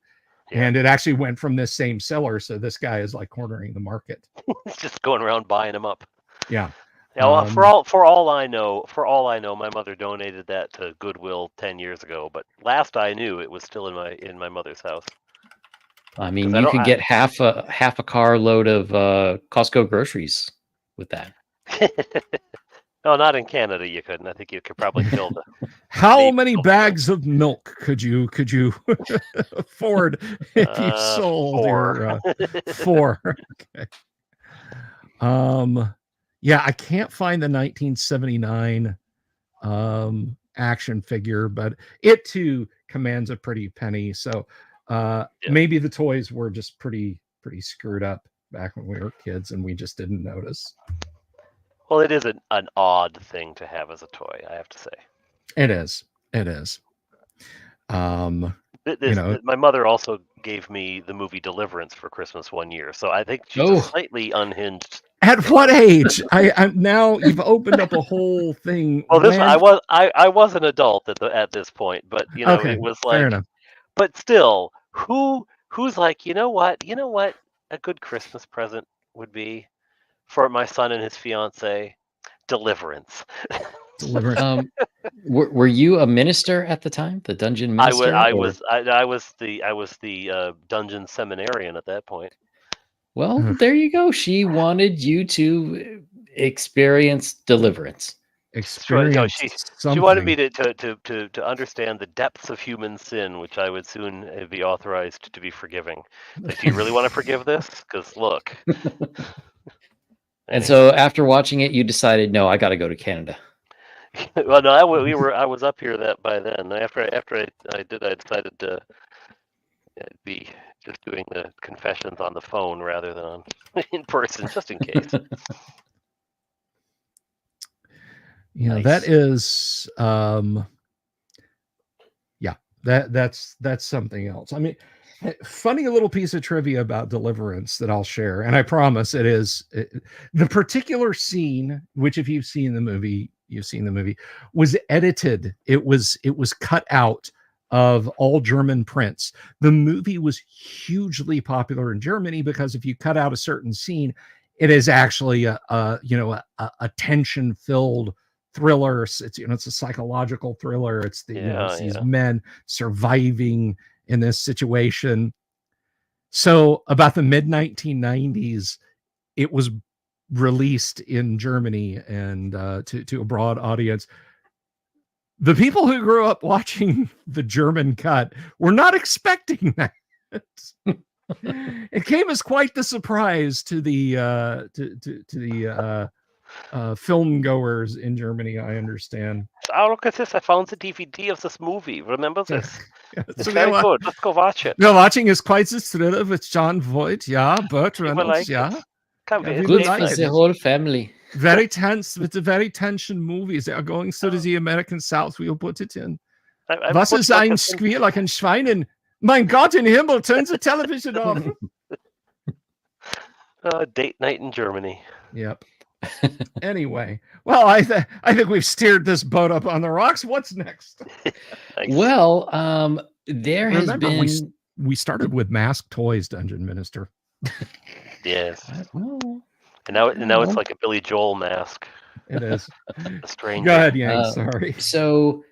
Yeah. And it actually went from this same seller, so this guy is like cornering the market. It's just going around buying them up. Yeah. Yeah, well, for all I know, my mother donated that to Goodwill 10 years ago. But last I knew, it was still in my mother's house. I mean, 'Cause I you don't- could get half a carload of Costco groceries with that. No, not in Canada. You couldn't. I think you could probably fill the. How Maybe many so. bags of milk could you afford if you sold 4. your 4? Okay. Yeah, I can't find the 1979 action figure, but it too commands a pretty penny. So maybe the toys were just pretty screwed up back when we were kids and we just didn't notice. Well, it is an odd thing to have as a toy, I have to say. It is. My mother also gave me the movie Deliverance for Christmas one year, so I think she's a slightly unhinged. At what age? I'm now you've opened up a whole thing. Well, I was an adult at this point, but okay, it was fair like, enough. but still, who's like, you know what, a good Christmas present would be for my son and his fiance, Deliverance. Were you a minister at the time, the dungeon minister? I was the dungeon seminarian at that point. Well, there you go. She wanted you to experience deliverance. She wanted me to understand the depths of human sin, which I would soon be authorized to be forgiving. Like, do you really want to forgive this? Because look. And so after watching it, you decided, no, I got to go to Canada. Well, no, I was up here by then. After I decided to be just doing the confessions on the phone rather than in person, just in case. Nice. That is that's something else. I mean, funny little piece of trivia about Deliverance that I'll share, and I promise the particular scene, which if you've seen the movie, was edited. It was cut out of all German prints. The movie was hugely popular in Germany because if you cut out a certain scene, it is actually a tension-filled thriller. It's it's a psychological thriller. It's these men surviving in this situation. So about the mid 1990s, it was released in Germany and to a broad audience. The people who grew up watching the German cut were not expecting that. It came as quite the surprise to the film goers in Germany, I understand. Oh, look at this. I found the DVD of this movie. Remember this? It's very good. Let's go watch it. We're watching is quite the thriller with John Voight, Burt Reynolds, like good for the whole family. Very tense, with the very tension movies. They are going through the American South. We'll put it in. Was ist ein Squeal like ein Schweinen? Mein Gott in Himmel, turn the television off. Date night in Germany. Yep. Anyway, well, I think we've steered this boat up on the rocks. What's next? Well, there has been. We started with masked toys, Dungeon Minister. Yes. And now it's like a Billy Joel mask. It is. A stranger. Go ahead, Yang. Sorry. So,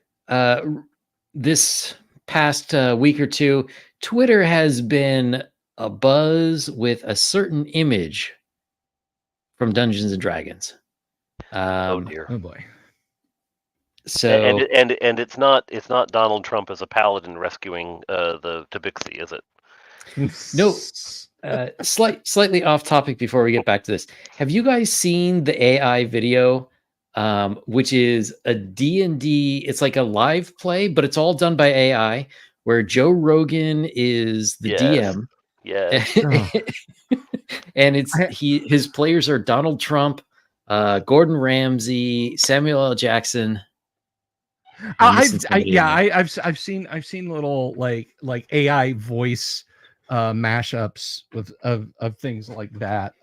this past week or two, Twitter has been abuzz with a certain image from Dungeons and Dragons. Oh dear. Oh boy. So and it's not Donald Trump as a paladin rescuing the Tabixi, is it? No. Slightly off topic before we get back to this. Have you guys seen the AI video, which is a D&D? It's like a live play, but it's all done by AI, where Joe Rogan is the DM. Yeah. And his players are Donald Trump, Gordon Ramsay, Samuel L. Jackson. I've seen little like AI voice mashups of things like that.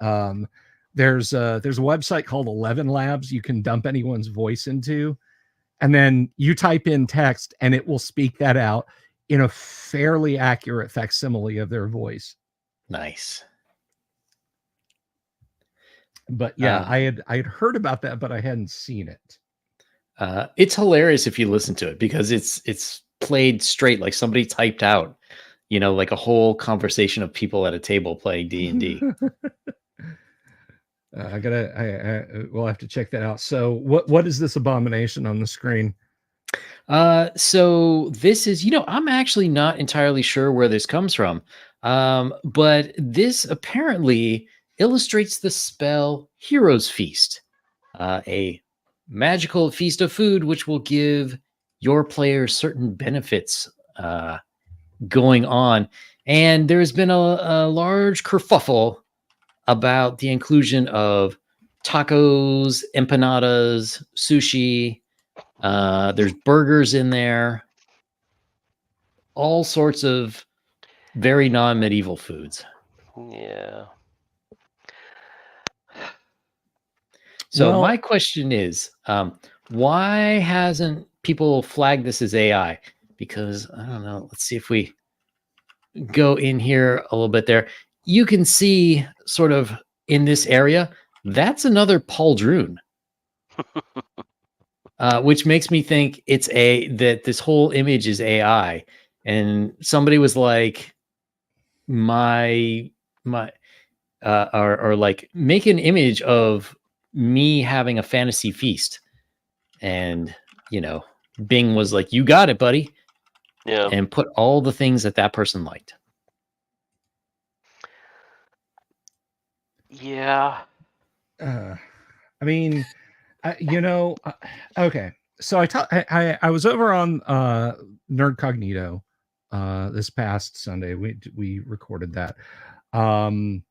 There's a website called 11 Labs you can dump anyone's voice into, and then you type in text and it will speak that out in a fairly accurate facsimile of their voice. Nice. But yeah, I had heard about that, but I hadn't seen it. It's hilarious if you listen to it because it's played straight, like somebody typed out, like a whole conversation of people at a table playing D&D. We'll have to check that out. So what is this abomination on the screen? So this is, I'm actually not entirely sure where this comes from. But this apparently illustrates the spell Hero's Feast, a magical feast of food which will give your players certain benefits going on. And there's been a large kerfuffle about the inclusion of tacos, empanadas, sushi. There's burgers in there, all sorts of very non-medieval foods. Yeah. So my question is, why hasn't people flagged this as AI? Because I don't know. Let's see if we go in here a little bit there. You can see sort of in this area, that's another Paul Droon. Which makes me think that this whole image is AI. And somebody was like, or like make an image of me having a fantasy feast. And, Bing was like, you got it, buddy. Yeah. And put all the things that person liked. Yeah. I mean, okay. So I was over on Nerd Cognito this past Sunday. We recorded that, and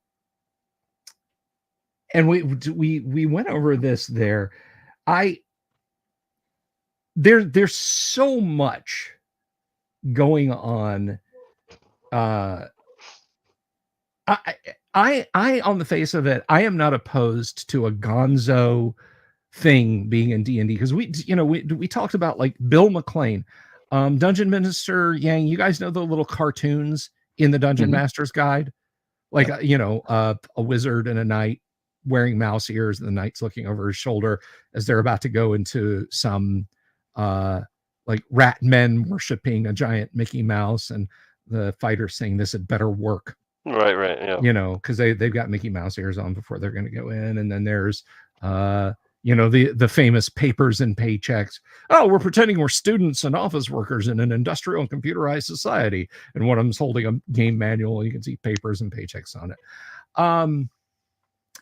we went over this there. There's so much going on. I on the face of it, I am not opposed to a gonzo thing being in D&D because we talked about like Bill McLean, Dungeon Minister Yang. You guys know the little cartoons in the Dungeon Master's Guide, like a wizard and a knight wearing mouse ears, and the knight's looking over his shoulder as they're about to go into some like rat men worshiping a giant Mickey Mouse, and the fighter saying this had better work. Right, yeah. Because they've got Mickey Mouse ears on before they're going to go in, and then there's the famous papers and paychecks. Oh, we're pretending we're students and office workers in an industrial and computerized society, and one of them's holding a game manual, and you can see papers and paychecks on it.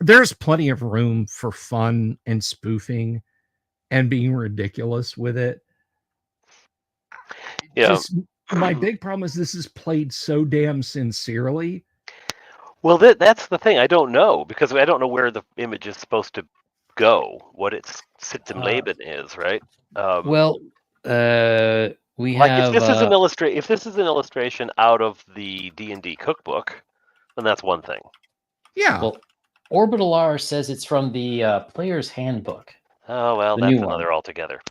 There's plenty of room for fun and spoofing and being ridiculous with it. Yeah. My big problem is this is played so damn sincerely. Well, that's the thing. I don't know, because I don't know where the image is supposed to go, what its Sitzim Leben is, right? We like have, if this is an illustration out of the D&D cookbook, then that's one thing. Yeah. Well, Orbital R says it's from the Player's Handbook. Oh well, that's another altogether.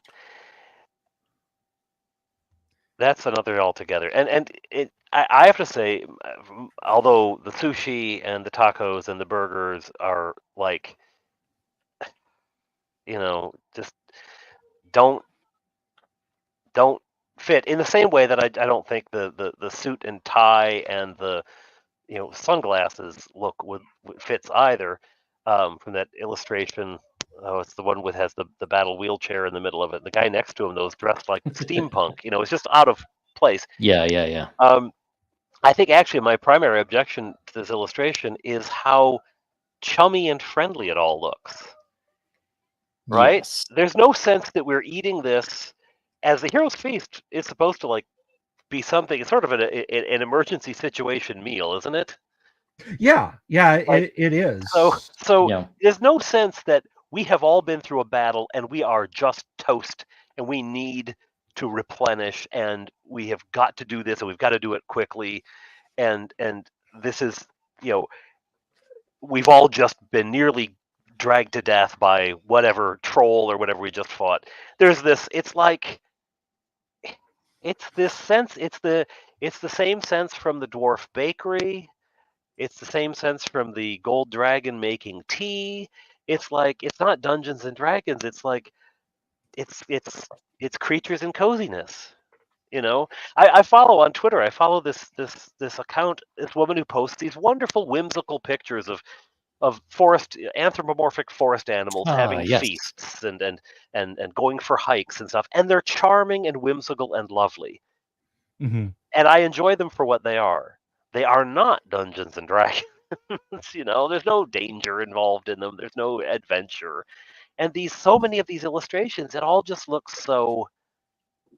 That's another altogether. And I have to say, although the sushi and the tacos and the burgers are like, just don't fit in the same way that I don't think the suit and tie and the sunglasses look fits either, from that illustration. Oh, it's the one with has the battle wheelchair in the middle of it. The guy next to him, though, is dressed like steampunk. It's just out of place. Yeah. I think actually my primary objection to this illustration is how chummy and friendly it all looks. Right? Yes. There's no sense that we're eating this, as the Hero's Feast is supposed to be something. It's sort of an emergency situation meal, isn't it? Yeah, it is. So Yeah. There's no sense that we have all been through a battle and we are just toast and we need to replenish, and we have got to do this, and we've got to do it quickly, and this is, we've all just been nearly dragged to death by whatever troll or whatever we just fought. There's this, it's this sense, it's the same sense from the Dwarf Bakery. It's the same sense from the Gold Dragon making tea. It's like, it's not Dungeons and Dragons. It's like, it's creatures and coziness. I follow on Twitter. I follow this account, this woman who posts these wonderful, whimsical pictures of anthropomorphic forest animals having yes. feasts and going for hikes and stuff, and they're charming and whimsical and lovely. Mm-hmm. And I enjoy them for what they are. They are not Dungeons and Dragons. There's no danger involved in them. There's no adventure. And so many of these illustrations, it all just looks so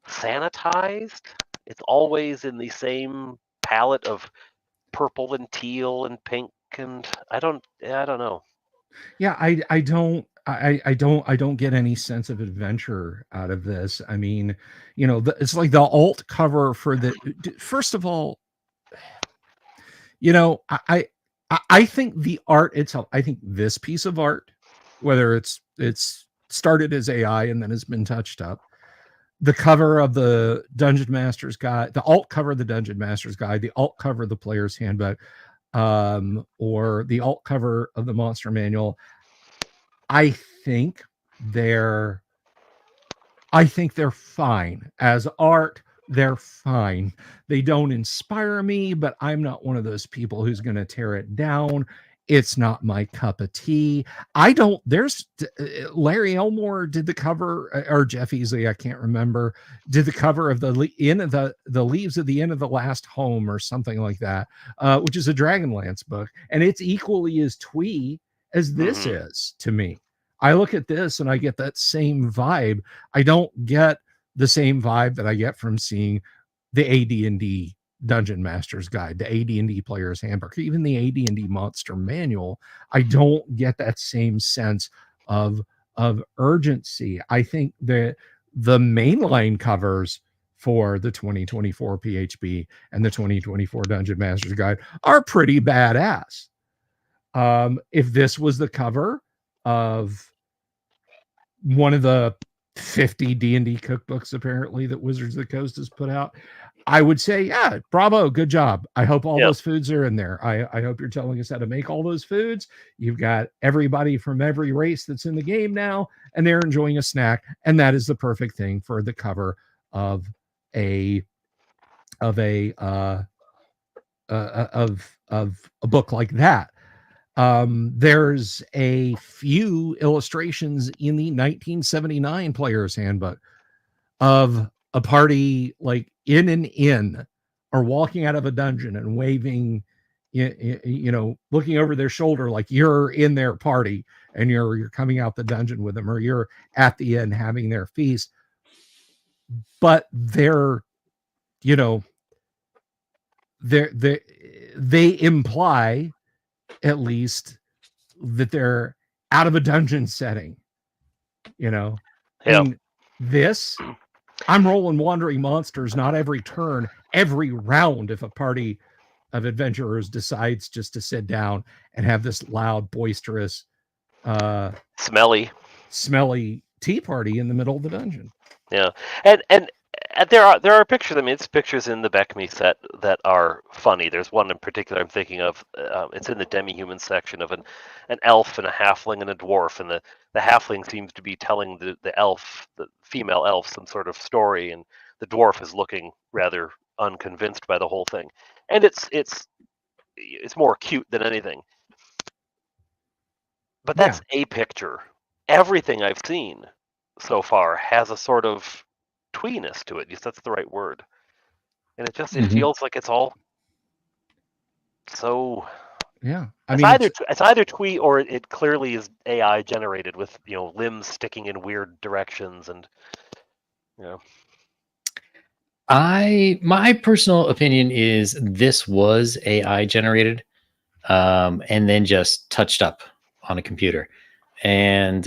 sanitized. It's always in the same palette of purple and teal and pink, and I don't know. Yeah, I don't get any sense of adventure out of this. I mean, it's like the alt cover for the, first of all, I think the art itself, I think this piece of art, whether it's started as AI and then has been touched up, the cover of the Dungeon Master's Guide, the alt cover of the Dungeon Master's Guide, the alt cover of the Player's Handbook, or the alt cover of the Monster Manual, I think they're fine as art. They're fine. They don't inspire me, but I'm not one of those people who's going to tear it down. It's not my cup of tea. There's Larry Elmore did the cover, or Jeff Easley, I can't remember, did the cover of the Leaves of the End of the Last Home or something like that, which is a Dragonlance book. And it's equally as twee as this is to me. I look at this and I get that same vibe. I don't get the same vibe that I get from seeing the AD&D Dungeon Master's Guide, the AD&D Player's Handbook, even the AD&D Monster Manual. I don't get that same sense of urgency. I think that the mainline covers for the 2024 PHB and the 2024 Dungeon Master's Guide are pretty badass. If this was the cover of one of the 50 D&D cookbooks apparently that Wizards of the Coast has put out, I would say, yeah, bravo, good job. I hope all those foods are in there. I hope you're telling us how to make all those foods. You've got everybody from every race that's in the game now, and they're enjoying a snack, and that is the perfect thing for the cover of a book like that. There's a few illustrations in the 1979 Player's Handbook of a party like in an inn or walking out of a dungeon and waving, looking over their shoulder like you're in their party and you're coming out the dungeon with them, or you're at the inn having their feast. But they imply at least that they're out of a dungeon setting, and this, I'm rolling wandering monsters, not every turn, every round. If a party of adventurers decides just to sit down and have this loud, boisterous, smelly tea party in the middle of the dungeon. Yeah. And there are pictures. I mean, it's pictures in the Beckme set that are funny. There's one in particular I'm thinking of. It's in the demi-human section of an elf and a halfling and a dwarf, and the halfling seems to be telling the female elf, some sort of story, and the dwarf is looking rather unconvinced by the whole thing. And it's more cute than anything. But that's a picture. Everything I've seen so far has a sort of tweeness to it. Yes, that's the right word. And it just it feels like it's all so. Yeah, it's either twee or it clearly is AI generated with limbs sticking in weird directions and. My personal opinion is this was AI generated, and then just touched up on a computer, and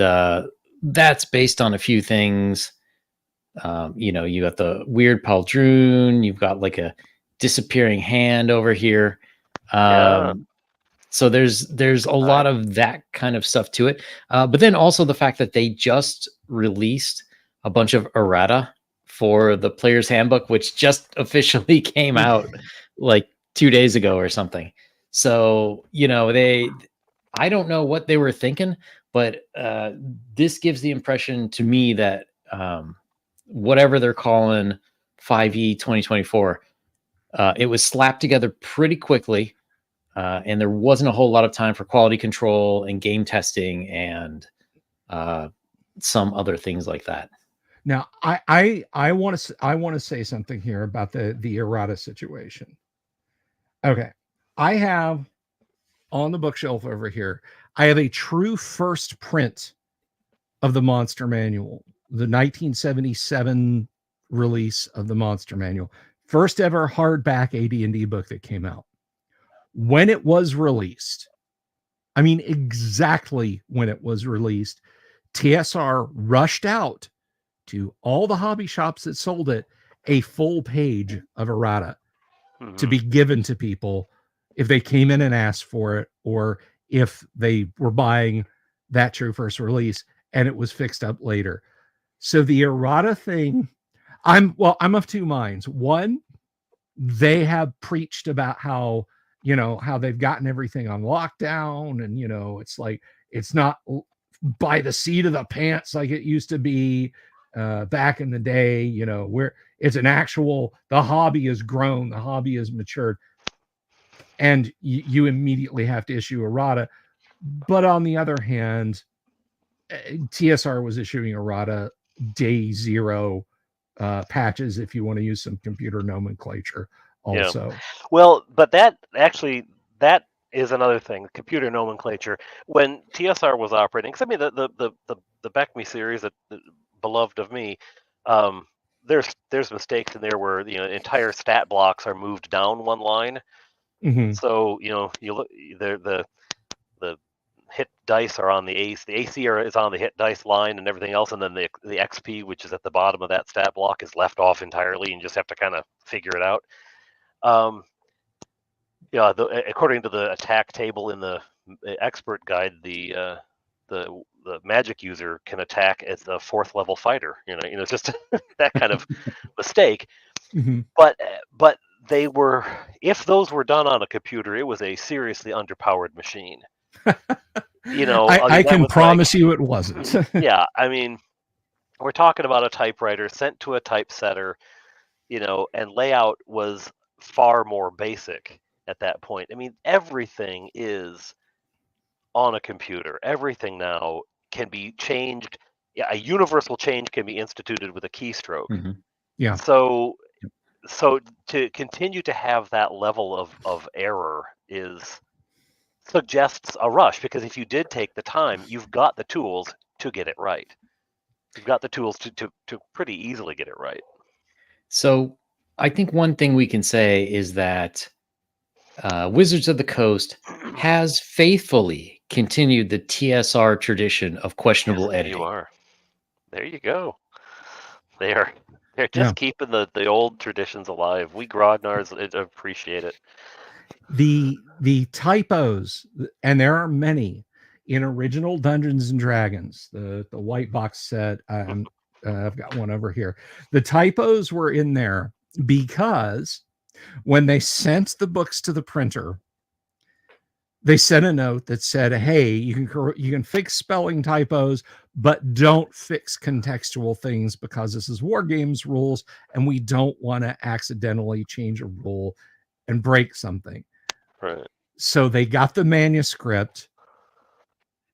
that's based on a few things. You got the weird Paldroon, you've got like a disappearing hand over here. Yeah. So there's a lot of that kind of stuff to it. But then also the fact that they just released a bunch of errata for the player's handbook, which just officially came out like 2 days ago or something. So, I don't know what they were thinking, but this gives the impression to me that whatever they're calling 5e 2024, it was slapped together pretty quickly. And there wasn't a whole lot of time for quality control and game testing and some other things like that. Now, I want to say something here about the errata situation. Okay, I have on the bookshelf over here, I have a true first print of the Monster Manual, the 1977 release of the Monster Manual, first ever hardback AD&D book that came out. When it was released, I mean exactly when it was released, TSR rushed out to all the hobby shops that sold it a full page of errata to be given to people if they came in and asked for it, or if they were buying that true first release and it was fixed up later. So the errata thing, I'm of two minds. One, they have preached about how they've gotten everything on lockdown, and it's like it's not by the seat of the pants like it used to be back in the day, where it's an actual, the hobby has grown, the hobby has matured, and you immediately have to issue errata. But on the other hand, TSR was issuing errata day zero patches, if you want to use some computer nomenclature also. Yeah. Well, but that is another thing, computer nomenclature. When TSR was operating, because I mean the BECMI series, that beloved of me, there's mistakes in there where entire stat blocks are moved down one line. Mm-hmm. So you look, the hit dice are on the AC. The AC is on the hit dice line and everything else, and then the XP, which is at the bottom of that stat block, is left off entirely, and you just have to kind of figure it out. According to the attack table in the expert guide, the magic user can attack as a 4th level fighter. It's just that kind of mistake. Mm-hmm. But they were, if those were done on a computer, it was a seriously underpowered machine. I can promise you it wasn't. Yeah, I mean, we're talking about a typewriter sent to a typesetter, and layout was far more basic at that point. I mean, everything is on a computer. Everything now can be changed. Yeah, a universal change can be instituted with a keystroke. Mm-hmm. Yeah. So to continue to have that level of error suggests a rush, because if you did take the time, you've got the tools to get it right. You've got the tools to pretty easily get it right. So I think one thing we can say is that Wizards of the Coast has faithfully continued the TSR tradition of questionable editing. There you go. They're just keeping the old traditions alive. We Grodnars appreciate it. The typos, and there are many in original Dungeons and Dragons, the white box set. I've got one over here. The typos were in there because when they sent the books to the printer, they sent a note that said, hey, you can fix spelling typos, but don't fix contextual things, because this is War Games rules and we don't want to accidentally change a rule and break something. Right. So they got the manuscript.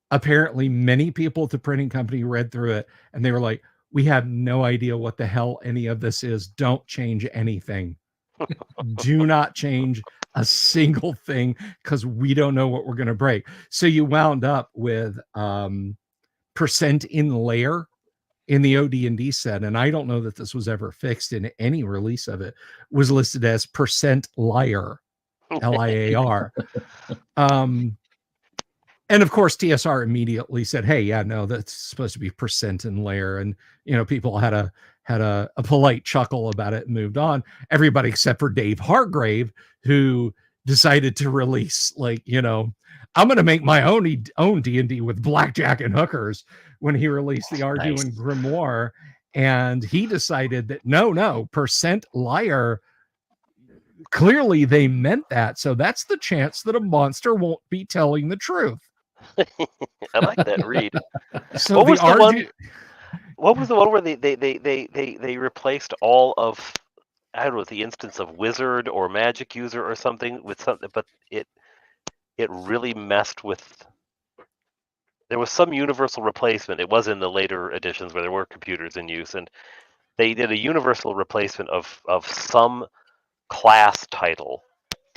Apparently many people at the printing company read through it and they were like, we have no idea what the hell any of this is. Don't change anything. Do not change a single thing, because we don't know what we're going to break. So you wound up with percent in layer in the OD&D set, and I don't know that this was ever fixed in any release of it, was listed as percent liar, LIAR. And And of course, TSR immediately said, "Hey, yeah, no, that's supposed to be percent and layer." And people had a polite chuckle about it and moved on. Everybody except for Dave Hargrave, who decided to release, like, I'm going to make my own D&D with blackjack and hookers, when he released the Arduin Grimoire. And he decided that no, percent liar, clearly they meant that. So that's the chance that a monster won't be telling the truth. I like that read. So what was the one? What was the one where they replaced all of, I don't know, the instance of wizard or magic user or something with something, but it really messed with. There was some universal replacement. It was in the later editions where there were computers in use, and they did a universal replacement of some class title,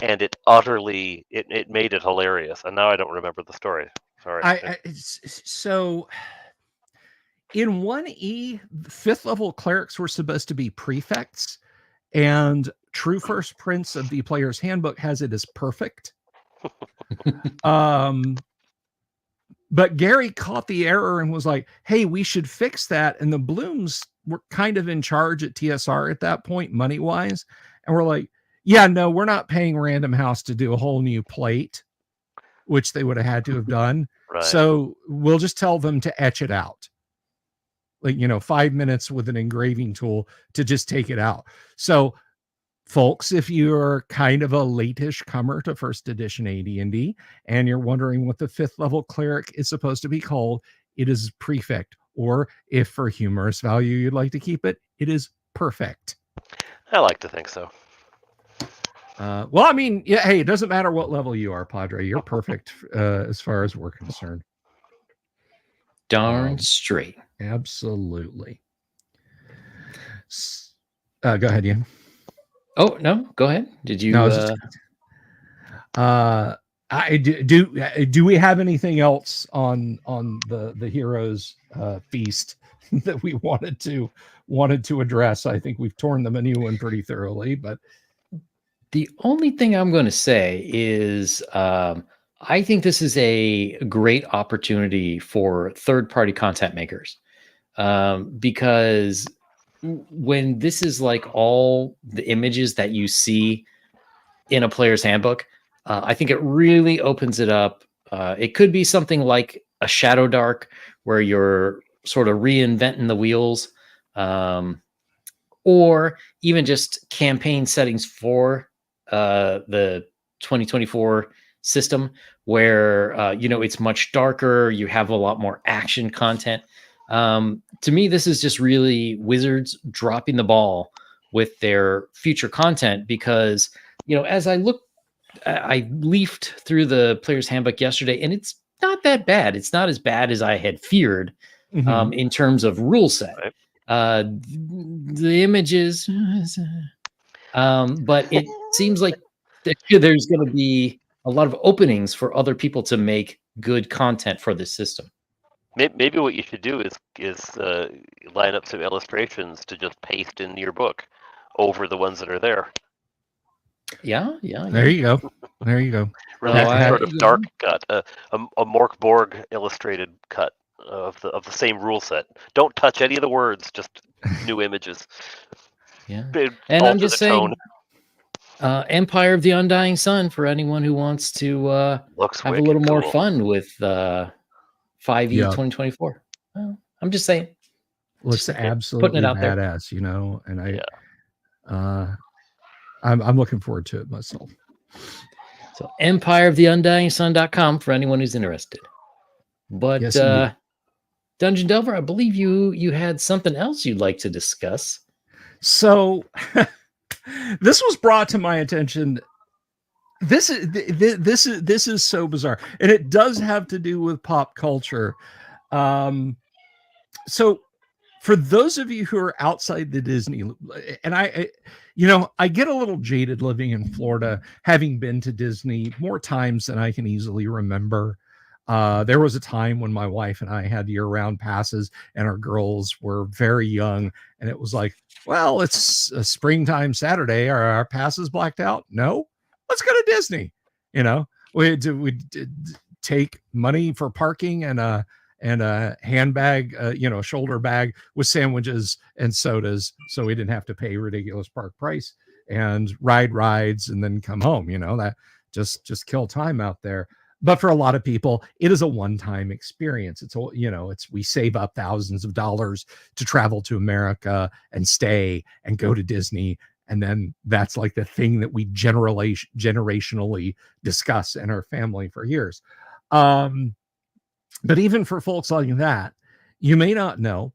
and it utterly it made it hilarious. And now I don't remember the story. Sorry. So in 1E, 5th level clerics were supposed to be prefects, and True First Prince of the Player's Handbook has it as perfect. But Gary caught the error and was like, "Hey, we should fix that." And the Blooms were kind of in charge at TSR at that point, money wise, and we're like, "Yeah, no, we're not paying Random House to do a whole new plate," which they would have had to have done. Right. So we'll just tell them to etch it out. Like, 5 minutes with an engraving tool to just take it out. So folks, if you're kind of a late-ish comer to first edition AD&D and you're wondering what the 5th level cleric is supposed to be called, it is prefect. Or if for humorous value you'd like to keep it, it is perfect. I like to think so. Well, I mean, yeah, hey, it doesn't matter what level you are, Padre. You're perfect as far as we're concerned. Darn straight. Absolutely. Go ahead, Ian. Oh, no, go ahead. Did you? No, do we have anything else on the heroes feast that we wanted to address? I think we've torn the menu one pretty thoroughly, but the only thing I'm going to say is I think this is a great opportunity for third-party content makers, because when this is like all the images that you see in a player's handbook, I think it really opens it up. It could be something like a Shadow Dark, where you're sort of reinventing the wheels, or even just campaign settings for the 2024 system, where it's much darker. You have a lot more action content. To me, this is just really Wizards dropping the ball with their future content, because as I leafed through the Player's Handbook yesterday, and it's not that bad. It's not as bad as I had feared in terms of rule set. Right. The images, but it seems like there's going to be a lot of openings for other people to make good content for this system. Maybe what you should do is line up some illustrations to just paste in your book over the ones that are there. Yeah. There you go. Really sort of dark cut, a Mork Borg illustrated cut of the same rule set. Don't touch any of the words, just new images. Yeah, and I'm just saying, Empire of the Undying Sun, for anyone who wants to have a little more fun with 5e 2024. Well, I'm just saying. Looks absolutely putting it out badass, and I'm looking forward to it myself. So empireoftheundyingsun.com for anyone who's interested. But yes, Dungeon Delver, I believe you had something else you'd like to discuss. So this was brought to my attention. This is so bizarre, and it does have to do with pop culture. So for those of you who are outside the Disney, and I get a little jaded living in Florida, having been to Disney more times than I can easily remember. There was a time when my wife and I had year-round passes, and our girls were very young, and it was like, well, it's a springtime Saturday. Are our passes blacked out? No, let's go to Disney. take money for parking and a handbag, a shoulder bag with sandwiches and sodas, so we didn't have to pay ridiculous park price and ride rides and then come home. That just kill time out there. But for a lot of people, it is a one-time experience. We save up thousands of dollars to travel to America and stay and go to Disney. And then that's like the thing that we generationally discuss in our family for years. But even for folks like that, you may not know,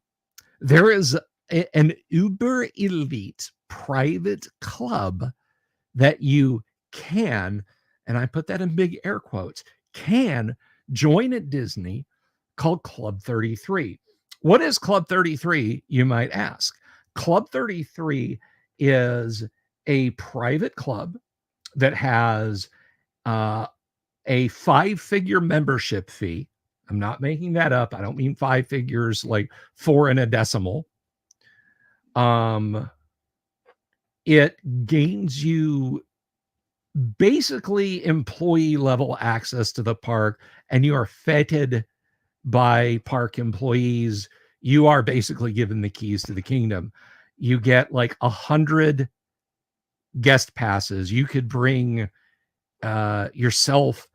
there is an uber elite private club that you can, and I put that in big air quotes, can join at Disney, called Club 33. What is Club 33, you might ask? Club 33 is a private club that has a 5-figure membership fee. I'm not making that up. I don't mean 5 figures like 4 and a decimal. It gains you basically employee level access to the park, and you are feted by park employees. You are basically given the keys to the kingdom. You get like 100 guest passes. You could bring yourself,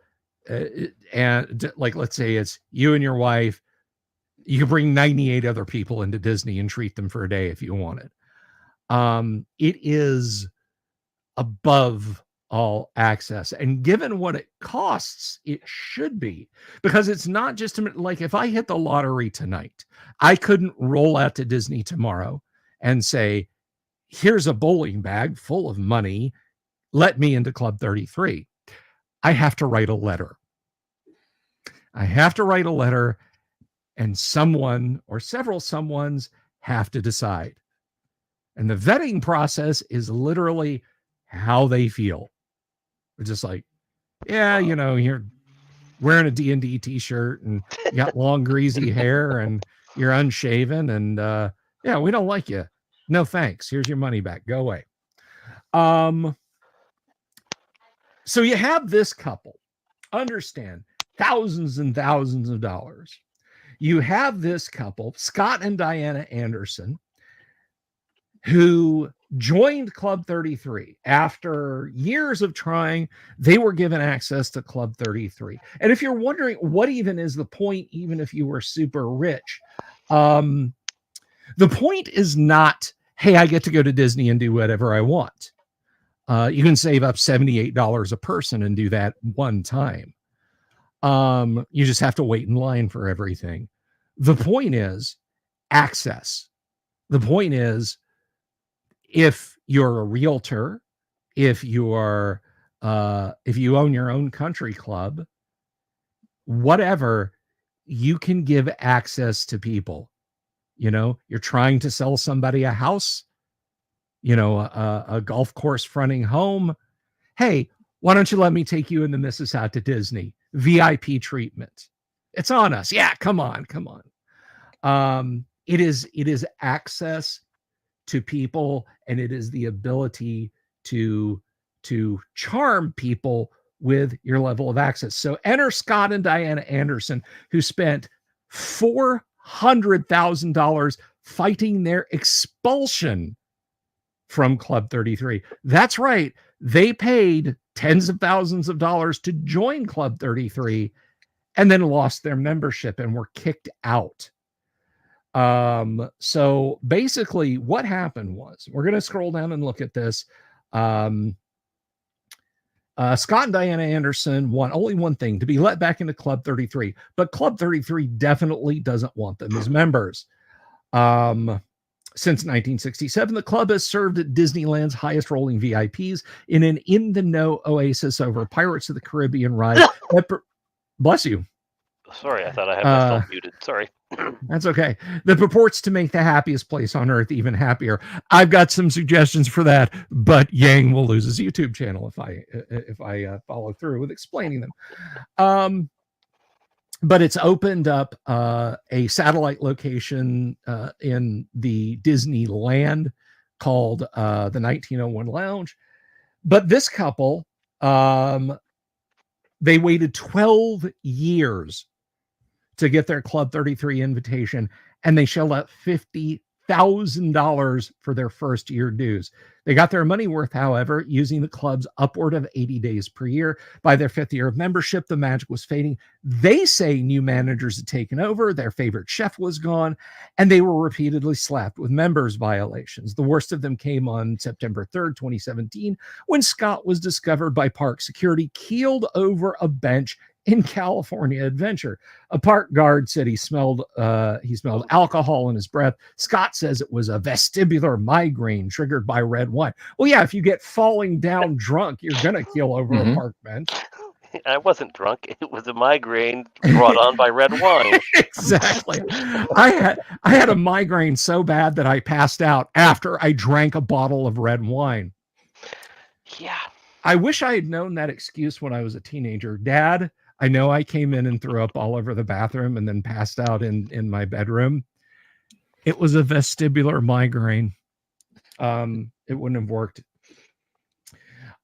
and like, let's say it's you and your wife. You could bring 98 other people into Disney and treat them for a day if you wanted. It is above all access, and given what it costs, it should be, because it's not just like, if I hit the lottery tonight, I couldn't roll out to Disney tomorrow and say, here's a bowling bag full of money, let me into Club 33. I have to write a letter. And someone or several someones have to decide. And the vetting process is literally how they feel. They're just like, yeah, you're wearing a D&D t-shirt and you got long greasy hair and you're unshaven, and yeah, we don't like you. No thanks. Here's your money back. Go away. So you have this couple, understand, thousands and thousands of dollars. You have this couple, Scott and Diana Anderson, who joined Club 33 after years of trying. They were given access to Club 33. And if you're wondering what even is the point, even if you were super rich, the point is not, hey, I get to go to Disney and do whatever I want. You can save up $78 a person and do that one time. You just have to wait in line for everything. The point is access. The point is, if you're a realtor, if you own your own country club, whatever, you can give access to people. You're trying to sell somebody a house, a golf course fronting home. Hey, why don't you let me take you and the missus out to Disney? VIP treatment. It's on us. Yeah, come on. It is access to people, and it is the ability to charm people with your level of access. So enter Scott and Diana Anderson, who spent $400,000 fighting their expulsion from Club 33. That's right. They paid tens of thousands of dollars to join Club 33 and then lost their membership and were kicked out. So basically what happened was, we're going to scroll down and look at this. Scott and Diana Anderson want only one thing: to be let back into Club 33, but Club 33 definitely doesn't want them as members. Since 1967, the club has served at Disneyland's highest rolling VIPs in an in-the-know oasis over Pirates of the Caribbean ride. Bless you. Sorry, I thought I had myself muted. Sorry. That's okay. That purports to make the happiest place on earth even happier. I've got some suggestions for that, but Yang will lose his YouTube channel if I follow through with explaining them. But it's opened up a satellite location in the Disneyland called the 1901 Lounge. But this couple They waited 12 years to get their Club 33 invitation, and they shelled out $50,000 for their first year dues. They got their money worth, however, using the club's upward of 80 days per year. By their 5th year of membership, the magic was fading. They say new managers had taken over, their favorite chef was gone, and they were repeatedly slapped with members violations. The worst of them came on September 3rd, 2017, when Scott was discovered by park security keeled over a bench in California Adventure. A park guard said he smelled alcohol in his breath. Scott says it was a vestibular migraine triggered by red wine. Well, yeah, if you get falling down drunk, you're gonna keel over a park bench. I wasn't drunk. It was a migraine brought on by red wine. Exactly. I had a migraine so bad that I passed out after I drank a bottle of red wine. Yeah. I wish I had known that excuse when I was a teenager. Dad, I know I came in and threw up all over the bathroom and then passed out in my bedroom. It was a vestibular migraine. It wouldn't have worked.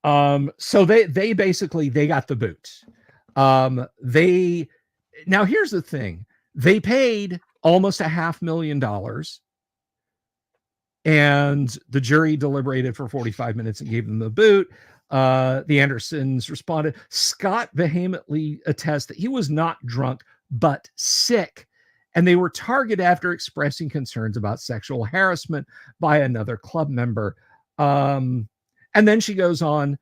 So they basically, they got the boot. Now here's the thing. They paid almost $500,000, and the jury deliberated for 45 minutes and gave them the boot. The Andersons responded. Scott vehemently attests that he was not drunk, but sick. And they were targeted after expressing concerns about sexual harassment by another club member. And then she goes on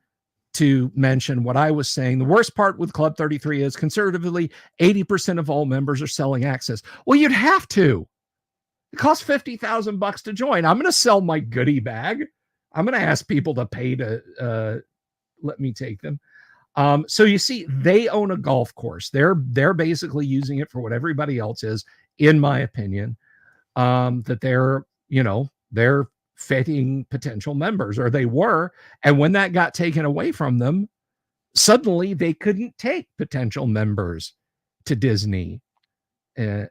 to mention what I was saying. The worst part with Club 33 is conservatively, 80% of all members are selling access. Well, you'd have to. It costs $50,000 to join. I'm going to sell my goodie bag. I'm going to ask people to pay to let me take them. So you see, they own a golf course. They're basically using it for what everybody else is, in my opinion. That they're fetting potential members, or they were. And when that got taken away from them, suddenly they couldn't take potential members to Disney. There's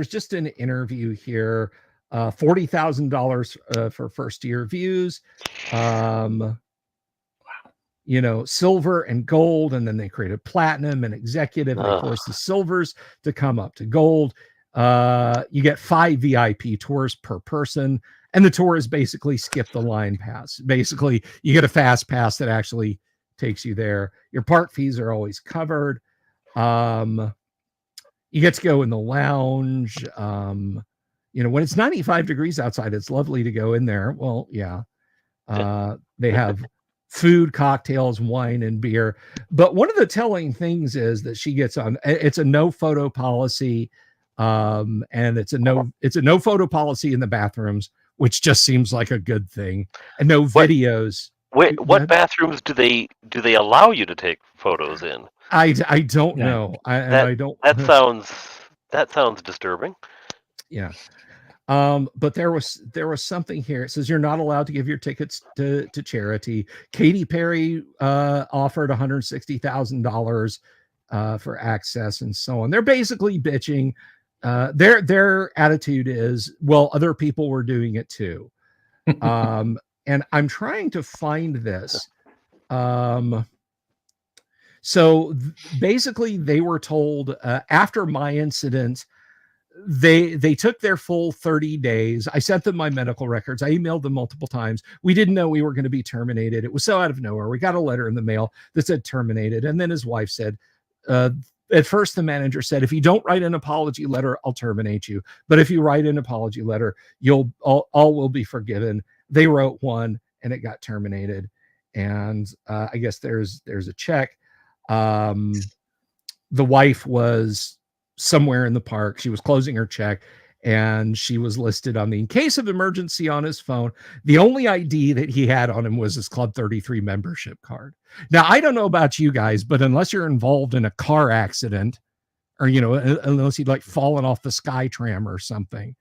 just an interview here. $40,000 for first year views. Silver and gold, and then they created platinum and executive. They forced the silvers to come up to gold. You get 5 VIP tours per person, and the tour is basically skip the line pass. Basically, you get a fast pass that actually takes you there. Your park fees are always covered. You get to go in the lounge. When it's 95 degrees outside, it's lovely to go in there. Well, yeah. They have food, cocktails, wine, and beer. But one of the telling things is that she gets on, it's a no photo policy. And it's a no photo policy in the bathrooms, which just seems like a good thing. And no videos. What bathrooms do they allow you to take photos in? I don't know. That sounds disturbing. Yeah. But there was something here. It says you're not allowed to give your tickets to charity. Katy Perry offered $160,000 for access and so on. They're basically bitching. Their attitude is, well, other people were doing it too. And I'm trying to find this. So basically they were told after my incident, they took their full 30 days. I sent them my medical records. I emailed them multiple times. We didn't know we were going to be terminated. It was so out of nowhere. We got a letter in the mail that said terminated. And then his wife said, at first the manager said, if you don't write an apology letter, I'll terminate you. But if you write an apology letter, all will be forgiven. They wrote one and it got terminated. And I guess there's a check. The wife was somewhere in the park. She was closing her check and she was listed on the in case of emergency on his phone. The only ID that he had on him was his Club 33 membership card. Now, I don't know about you guys, but unless you're involved in a car accident or, unless you'd like fallen off the Skytram or something,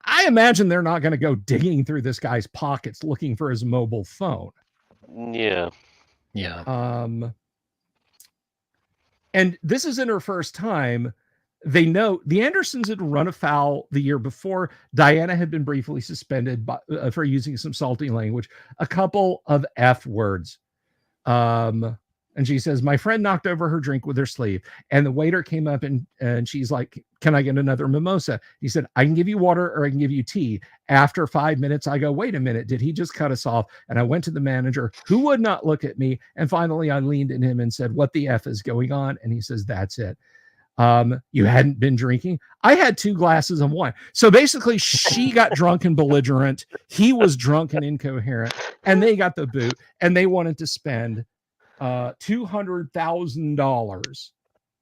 I imagine they're not going to go digging through this guy's pockets looking for his mobile phone. Yeah. And this isn't her first time. they note the Andersons had run afoul the year before. Diana had been briefly suspended for using some salty language, a couple of F words. And she says, my friend knocked over her drink with her sleeve. And the waiter came up and she's like, can I get another mimosa? He said, I can give you water or I can give you tea. After 5 minutes, I go, wait a minute. Did he just cut us off? And I went to the manager, who would not look at me. And finally, I leaned in him and said, what the F is going on? And he says, that's it. You hadn't been drinking. I had 2 glasses of wine. So basically she got drunk and belligerent. He was drunk and incoherent, and they got the boot, and they wanted to spend $200,000.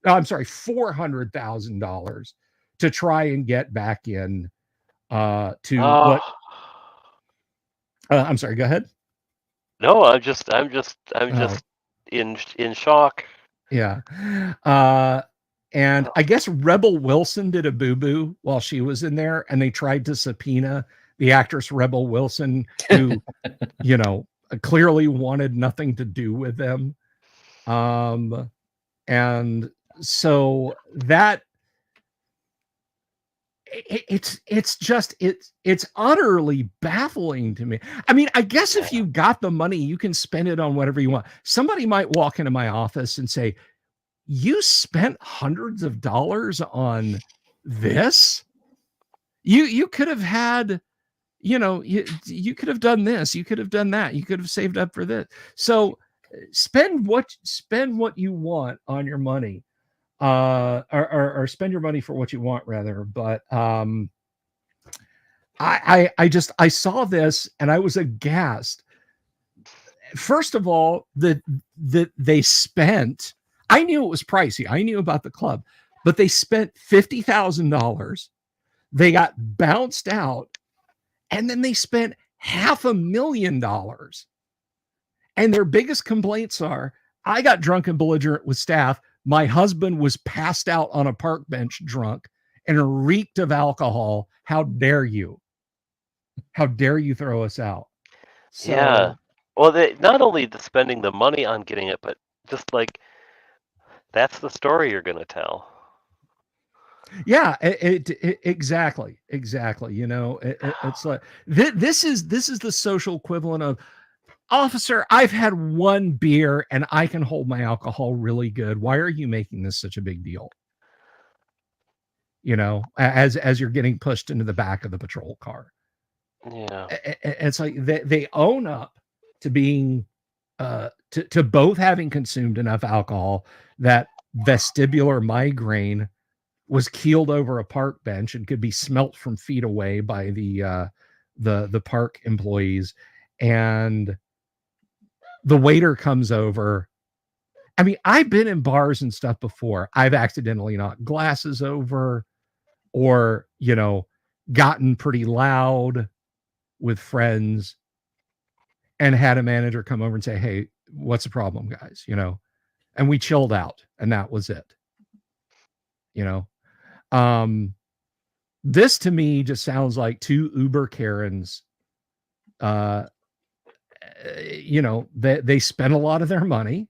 I'm sorry, $400,000 to try and get back in what I'm sorry, go ahead. No, I'm just in shock. Yeah. And I guess Rebel Wilson did a boo-boo while she was in there, and they tried to subpoena the actress Rebel Wilson, who, clearly wanted nothing to do with them. And so that it's utterly baffling to me. I mean, I guess if you got the money, you can spend it on whatever you want. Somebody might walk into my office and say, you spent hundreds of dollars on this? You could have had, you could have done this, you could have done that, you could have saved up for this. So spend what you want on your money, or spend your money for what you want, rather. But I saw this and I was aghast. First of all, that they spent, I knew it was pricey. I knew about the club, but they spent $50,000. They got bounced out, and then they spent $500,000. And their biggest complaints are, I got drunk and belligerent with staff. My husband was passed out on a park bench drunk and reeked of alcohol. How dare you? How dare you throw us out? So, yeah. Well, they not only the spending the money on getting it, but just like, that's the story you're going to tell. Yeah, exactly. It's like this is the social equivalent of, officer, I've had 1 beer and I can hold my alcohol really good. Why are you making this such a big deal? As you're getting pushed into the back of the patrol car. Yeah, it's like they own up to being to both having consumed enough alcohol that vestibular migraine was keeled over a park bench and could be smelt from feet away by the park employees. And the waiter comes over. I mean, I've been in bars and stuff before. I've accidentally knocked glasses over, or, gotten pretty loud with friends and had a manager come over and say, hey, what's the problem, guys? And we chilled out, and that was it. This to me just sounds like 2 Uber Karens. They spent a lot of their money.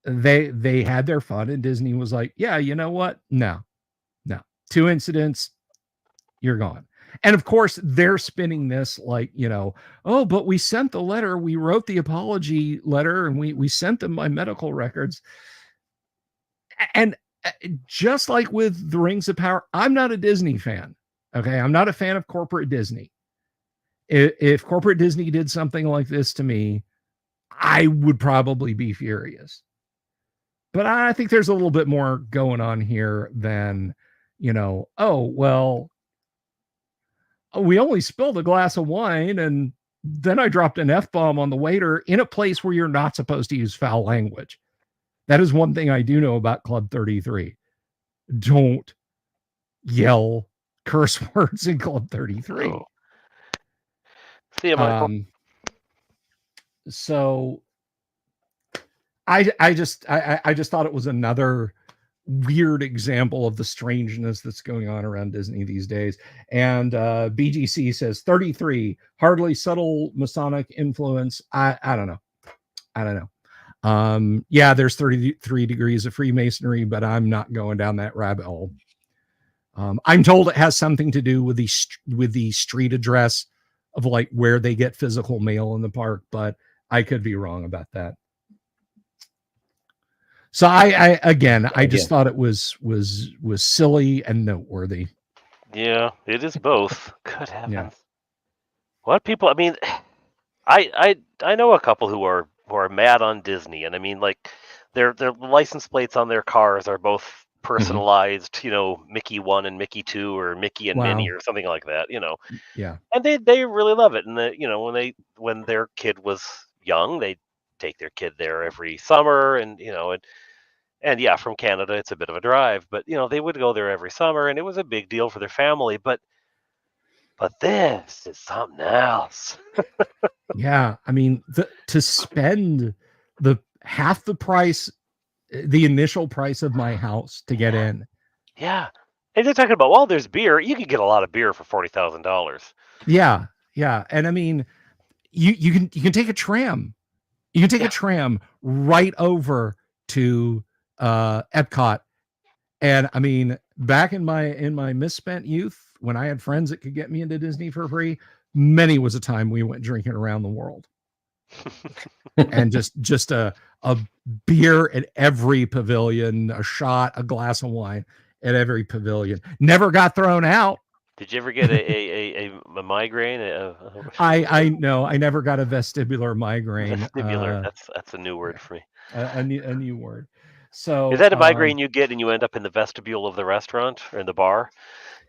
They had their fun, and Disney was like, yeah, you know what? No. 2 incidents, you're gone. And of course, they're spinning this like, oh, but we sent the letter, we wrote the apology letter, and we sent them my medical records. And just like with the Rings of Power, I'm not a Disney fan. Okay. I'm not a fan of corporate Disney. If corporate Disney did something like this to me, I would probably be furious. But I think there's a little bit more going on here than, oh, well, we only spilled a glass of wine and then I dropped an F-bomb on the waiter in a place where you're not supposed to use foul language. That is one thing I do know about Club 33. Don't yell curse words in Club 33. Oh. See you, Michael. So I just thought it was another weird example of the strangeness that's going on around Disney these days. And BGC says 33, hardly subtle Masonic influence. I don't know. Yeah, there's 33 degrees of Freemasonry, but I'm not going down that rabbit hole. I'm told it has something to do with the street address of like where they get physical mail in the park, but I could be wrong about that. So I just thought it was silly and noteworthy. Yeah, it is both. Good heavens. Yeah. What people? I mean, I know a couple who are mad on Disney, and I mean, like, their license plates on their cars are both personalized. You know, Mickey 1 and Mickey 2, or Mickey and Minnie, Wow. or something like that. You know, Yeah. and they really love it. And you know, when their kid was young, they take their kid there every summer, and you know, and yeah, from Canada, it's a bit of a drive, but you know, they would go there every summer, and it was a big deal for their family. But this is something else. Yeah, I mean, to spend the half the price, the initial price of my house to get in. Yeah, and they're talking about, well, there's beer. You could get a lot of beer for $40,000. Yeah, yeah, and I mean, you can take a tram. You can take a tram right over to Epcot, and I mean, back in my misspent youth, when I had friends that could get me into Disney for free, many was a time we went drinking around the world. And just a beer at every pavilion, a shot, a glass of wine at every pavilion. Never got thrown out. Did you ever get a migraine? I know I never got a vestibular migraine. Vestibular. That's a new word for me. A new word. So is that a migraine you get and you end up in the vestibule of the restaurant or in the bar?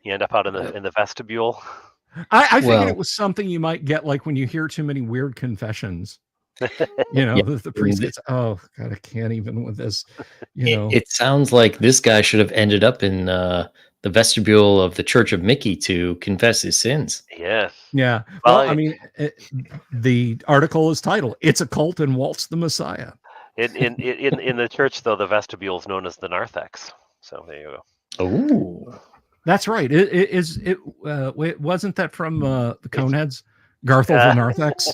You end up out in the vestibule. I figured it was something you might get like when you hear too many weird confessions. You know, the priest gets, oh God, I can't even with this. You know, it sounds like this guy should have ended up in the vestibule of the Church of Mickey to confess his sins. Yes. Yeah. Well, I mean, the article is titled "It's a Cult and Waltz the Messiah." In the church, though, the vestibule is known as the narthex. So there you go. Oh, that's right. It wasn't that from the Coneheads, Garthol the narthex?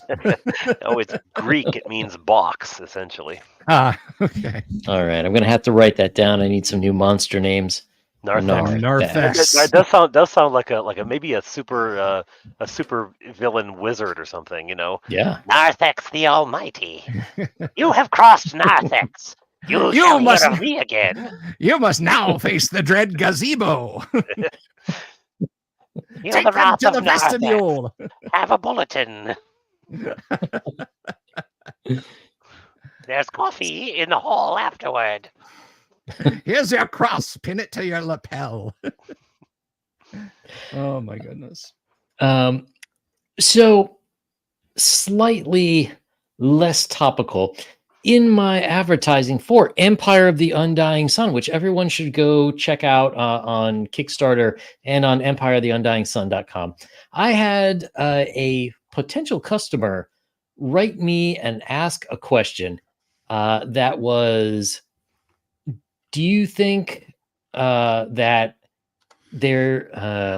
No, it's Greek. It means box, essentially. Okay. All right, I'm gonna have to write that down. I need some new monster names. Narthex. That does sound like a maybe a super villain wizard or something, you know. Yeah. Narthex the Almighty. You have crossed Narthex. You must hear of me again. You must now face the dread gazebo. Take them to the vestibule. Have a bulletin. There's coffee in the hall afterward. Here's your cross. Pin it to your lapel. Oh my goodness. So slightly less topical. In my advertising for Empire of the Undying Sun, which everyone should go check out on Kickstarter and on empireoftheundyingsun.com, I had a potential customer write me and ask a question that was, do you think that there,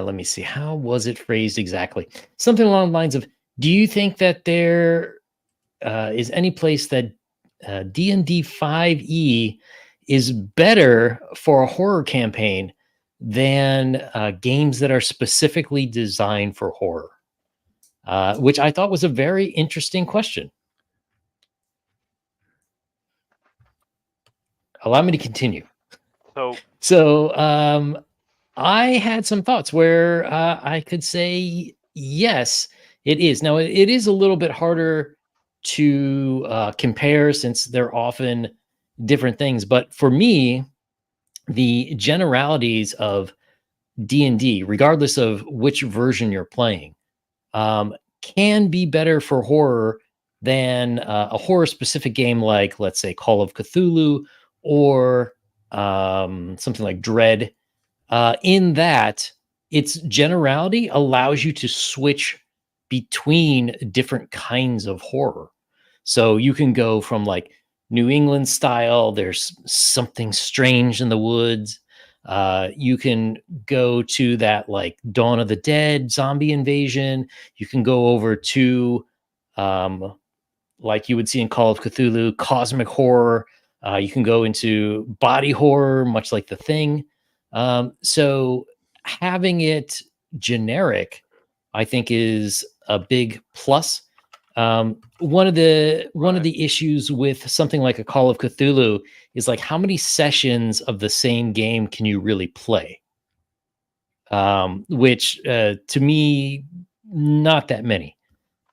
let me see, how was it phrased exactly? Something along the lines of, do you think that there is any place that D&D 5e is better for a horror campaign than games that are specifically designed for horror? Which I thought was a very interesting question. Allow me to continue. So I had some thoughts where I could say, yes, it is. Now, it is a little bit harder to compare since they're often different things. But for me, the generalities of D&D, regardless of which version you're playing, can be better for horror than a horror-specific game like, let's say, Call of Cthulhu or something like Dread, in that its generality allows you to switch between different kinds of horror. So you can go from like New England style, there's something strange in the woods. You can go to that like Dawn of the Dead zombie invasion. You can go over to like you would see in Call of Cthulhu, cosmic horror. You can go into body horror, much like The Thing. So having it generic, I think, is a big plus. One of the issues with something like a Call of Cthulhu is like, how many sessions of the same game can you really play? Which to me, not that many.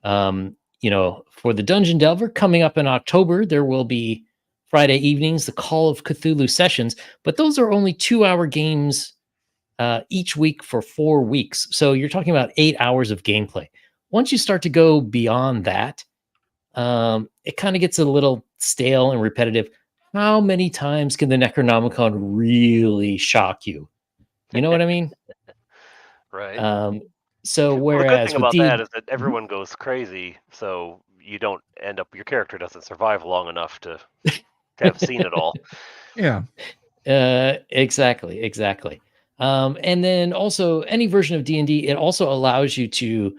For the Dungeon Delver coming up in October, there will be Friday evenings, the Call of Cthulhu sessions, but those are only 2-hour games each week for 4 weeks. So you're talking about 8 hours of gameplay. Once you start to go beyond that, it kind of gets a little stale and repetitive. How many times can the Necronomicon really shock you? You know what I mean? Right. So Well, the good whereas thing with about that D, is that everyone goes crazy, so you don't end up, your character doesn't survive long enough to have seen it all. Yeah. Exactly. And then also any version of D&D, it also allows you to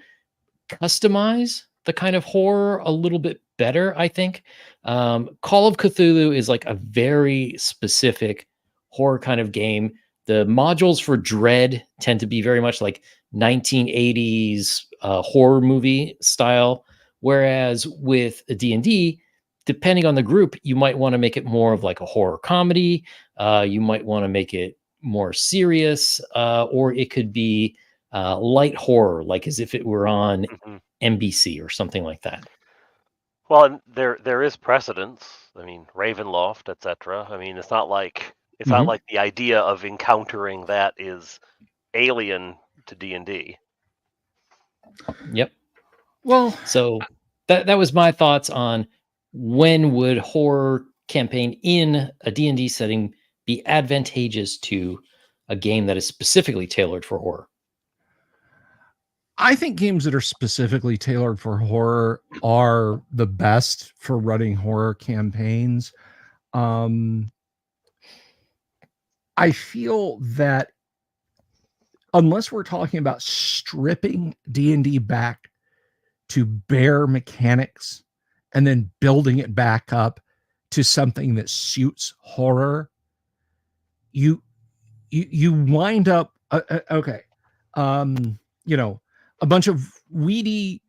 customize the kind of horror a little bit better, I think. Call of Cthulhu is like a very specific horror kind of game. The modules for Dread tend to be very much like 1980s horror movie style, whereas with a D&D, depending on the group, you might want to make it more of like a horror comedy. You might want to make it more serious, or it could be light horror, like as if it were on Mhm. NBC or something like that. Well, and there is precedence. I mean, Ravenloft, etc. I mean, it's not like Mhm. the idea of encountering that is alien to D&D. Yep. Well, So that was my thoughts on when would horror campaign in a D&D setting be advantageous to a game that is specifically tailored for horror. I think games that are specifically tailored for horror are the best for running horror campaigns. I feel that unless we're talking about stripping D&D back to bare mechanics and then building it back up to something that suits horror, you wind up okay. A bunch of weedy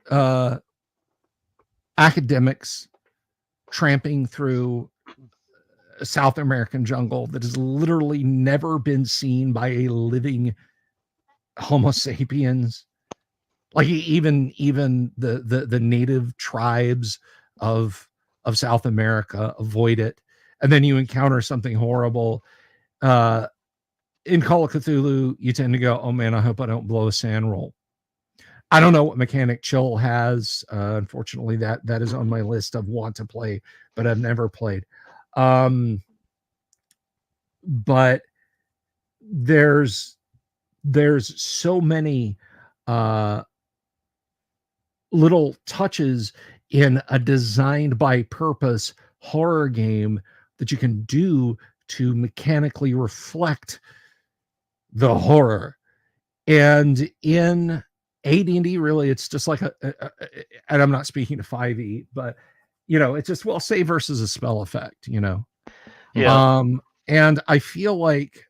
academics tramping through a South American jungle that has literally never been seen by a living Homo sapiens. Like even the native tribes of South America avoid it, and then you encounter something horrible. In Call of Cthulhu, you tend to go, "Oh man, I hope I don't blow a sand roll." I don't know what mechanic Chill has. Unfortunately, that is on my list of want to play, but I've never played. But there's so many little touches in a designed by purpose horror game that you can do to mechanically reflect the horror. And in AD&D, really, it's just like and I'm not speaking to 5e, but it's just, well, save versus a spell effect, Yeah. And I feel like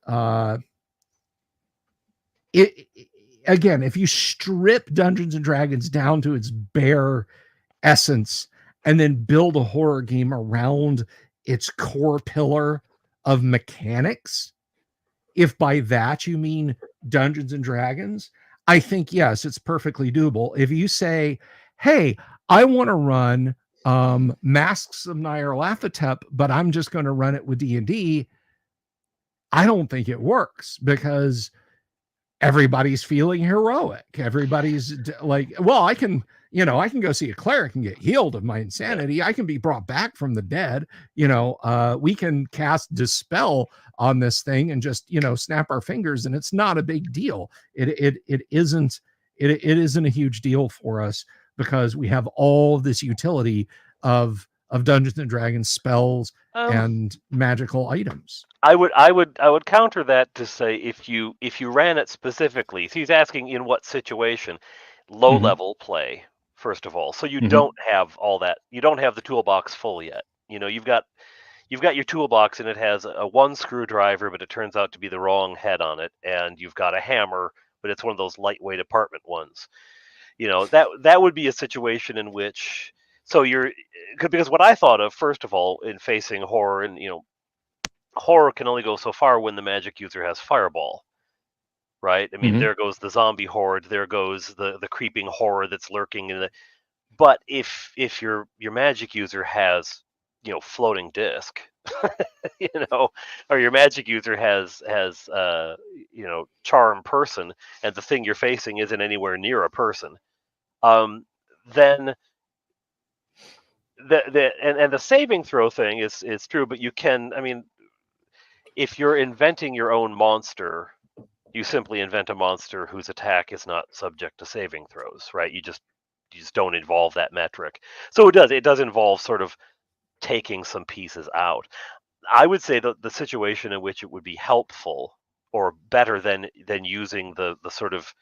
it again, if you strip Dungeons and Dragons down to its bare essence and then build a horror game around its core pillar of mechanics, if by that you mean Dungeons and Dragons, I think yes, it's perfectly doable. If you say, hey, I want to run Masks of Nyarlathotep, but I'm just going to run it with D&D, I don't think it works because everybody's feeling heroic. Everybody's like, well, I can go see a cleric and get healed of my insanity. I can be brought back from the dead. We can cast Dispel on this thing and just, snap our fingers, and it's not a big deal. It isn't a huge deal for us because we have all this utility of Dungeons and Dragons spells and magical items. I would counter that to say if you ran it specifically. So he's asking in what situation, low level play first of all. So you Mhm. don't have all that. You don't have the toolbox full yet. You've got your toolbox and it has a one screwdriver, but it turns out to be the wrong head on it, and you've got a hammer, but it's one of those lightweight apartment ones. That would be a situation in which so you're because what I thought of first of all in facing horror, and horror can only go so far when the magic user has fireball, right? I mean, Mhm. there goes the zombie horde, there goes the creeping horror that's lurking in the. But if your magic user has floating disc, you know, or your magic user has charm person, and the thing you're facing isn't anywhere near a person, then and the saving throw thing is true, but you can, I mean, if you're inventing your own monster, you simply invent a monster whose attack is not subject to saving throws, right? You just don't involve that metric. So it does involve sort of taking some pieces out. I would say that the situation in which it would be helpful or better than using the sort of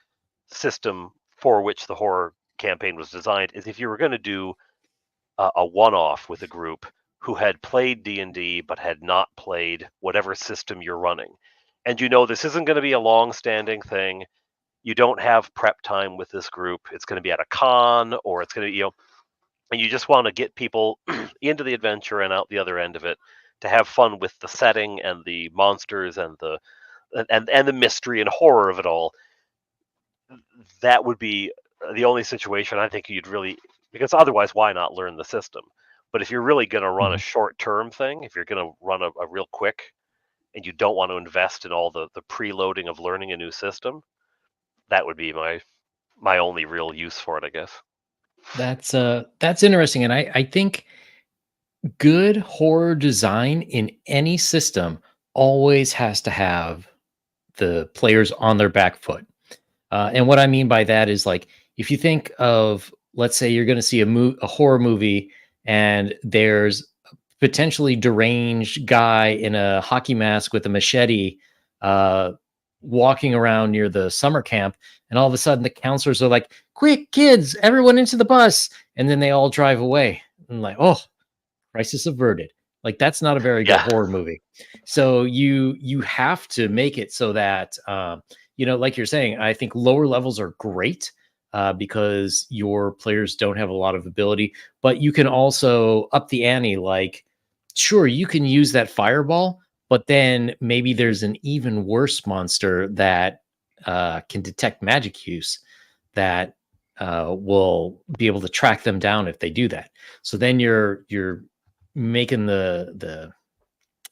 system for which the horror campaign was designed is if you were going to do a one-off with a group who had played D&D but had not played whatever system you're running. And this isn't going to be a long-standing thing. You don't have prep time with this group. It's going to be at a con, or it's going to, and you just want to get people into the adventure and out the other end of it to have fun with the setting and the monsters and the mystery and horror of it all. That would be the only situation I think you'd really, because otherwise why not learn the system? But if you're really going to run a short-term thing, if you're going to run a real quick, and you don't want to invest in all the preloading of learning a new system, that would be my only real use for it, I guess. That's interesting, and I think good horror design in any system always has to have the players on their back foot. And what I mean by that is, like, if you think of, let's say you're going to see a horror movie, and there's a potentially deranged guy in a hockey mask with a machete walking around near the summer camp, and all of a sudden the counselors are like, "Quick, kids, everyone into the bus!" And then they all drive away. And like, oh, crisis averted. Like, that's not a very good Yeah. horror movie. So you have to make it so that like you're saying, I think lower levels are great because your players don't have a lot of ability, but you can also up the ante. Like, sure, you can use that fireball, but then maybe there's an even worse monster that can detect magic use that will be able to track them down if they do that. So then you're making the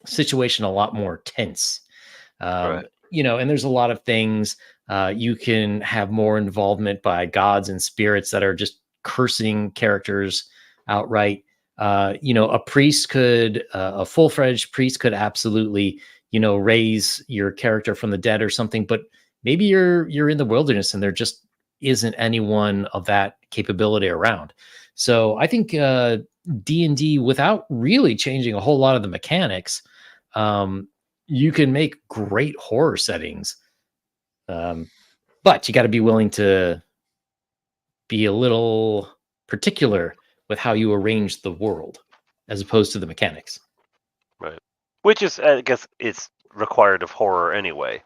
situation a lot more tense. Right. And there's a lot of things. You can have more involvement by gods and spirits that are just cursing characters outright. A priest could, a full-fledged priest could absolutely, raise your character from the dead or something. But maybe you're in the wilderness and there just isn't anyone of that capability around. So I think D&D, without really changing a whole lot of the mechanics, you can make great horror settings. But you got to be willing to be a little particular with how you arrange the world as opposed to the mechanics. Right. Which is, I guess, it's required of horror anyway.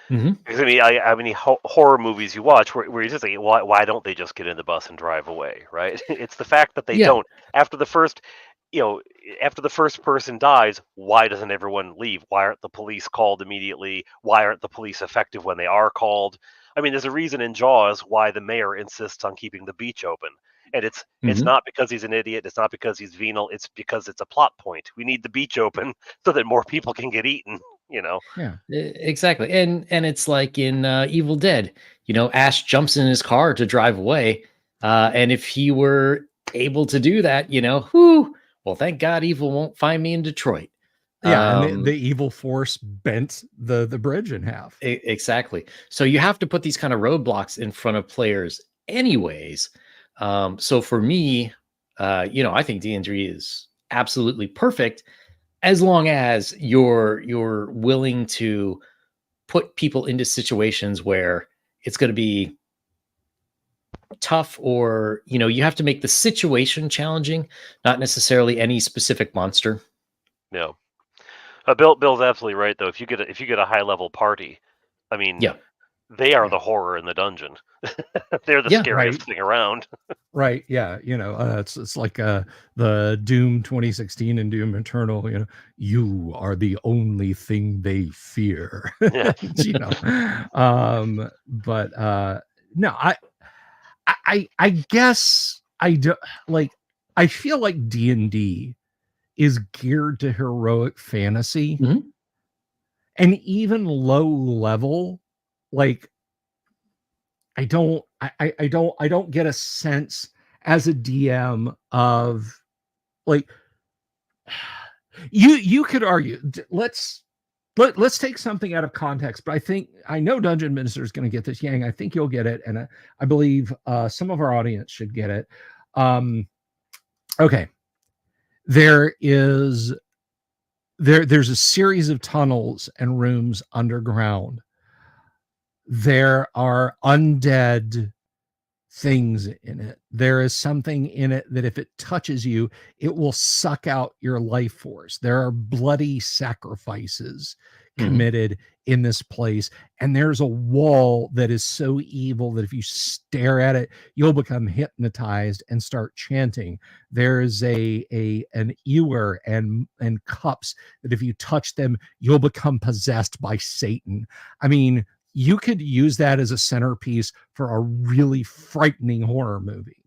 Mm-hmm. Because I mean, horror movies you watch where you're just like, why don't they just get in the bus and drive away, right? It's the fact that they don't. After the first person dies, why doesn't everyone leave? Why aren't the police called immediately? Why aren't the police effective when they are called? I mean, there's a reason in Jaws why the mayor insists on keeping the beach open. And it's not because he's an idiot. It's not because he's venal. It's because it's a plot point. We need the beach open so that more people can get eaten. Yeah, exactly. And it's like in Evil Dead, Ash jumps in his car to drive away. And if he were able to do that, well, thank God evil won't find me in Detroit. Yeah, and the evil force bent the bridge in half. Exactly. So you have to put these kind of roadblocks in front of players anyways. So for me, I think D&D is absolutely perfect as long as you're willing to put people into situations where it's going to be tough, or you have to make the situation challenging, not necessarily any specific monster. Yeah. Bill's absolutely right though. If you get a high level party, I mean, Yeah. they are Yeah. the horror in the dungeon. They're the Yeah, scariest right. thing around. Right. Yeah. It's like the Doom 2016 and Doom Eternal, you are the only thing they fear. Yeah. But no, I guess I do, like, I feel like D&D is geared to heroic fantasy, Mhm. and even low level, like, I don't get a sense as a DM of, like, you could argue, let's take something out of context, but I know Dungeon Minister is going to get this. Yang, I think you'll get it, and I believe some of our audience should get it. Okay, there's a series of tunnels and rooms underground. There are undead things in it. There is something in it that if it touches you, it will suck out your life force. There are bloody sacrifices committed in this place, and there's a wall that is so evil that if you stare at it, you'll become hypnotized and start chanting. There's an ewer and cups that if you touch them, you'll become possessed by Satan. I mean, you could use that as a centerpiece for a really frightening horror movie,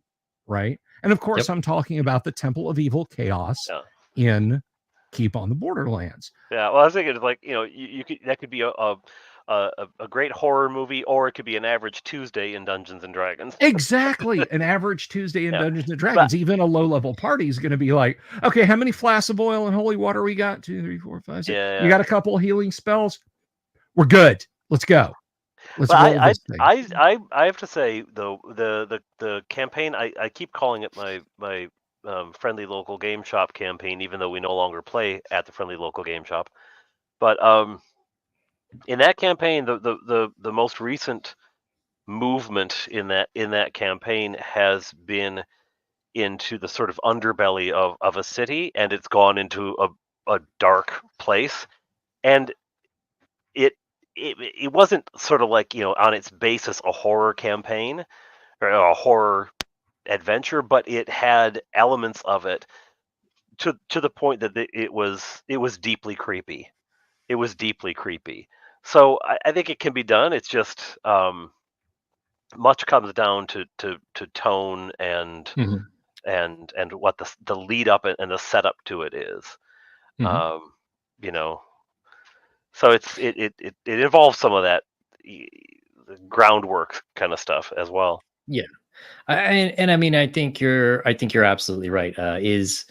right? And of course, Yep. I'm talking about the Temple of Evil Chaos in Keep on the Borderlands. Yeah. Well, I was thinking, like, you could that could be a great horror movie, or it could be an average Tuesday in Dungeons and Dragons. Exactly. An average Tuesday in Yeah. Dungeons and Dragons. Even a low-level party is going to be like, okay, how many flasks of oil and holy water we got? 2, 3, 4, 5, 6. Yeah. You got a couple healing spells? We're good. Let's go. Let's But roll this thing. I have to say though, the campaign, I keep calling it my friendly local game shop campaign, even though we no longer play at the friendly local game shop. But in that campaign, the most recent movement in that campaign has been into the sort of underbelly of a city, and it's gone into a dark place, and it wasn't sort of like, on its basis a horror campaign or a horror adventure, but it had elements of it to the point that it was deeply creepy. It was deeply creepy. So I think it can be done. It's just much comes down to tone and what the lead up and the setup to it is. You know, so it involves some of that groundwork kind of stuff as well. Yeah. I mean, I think you're absolutely right. Is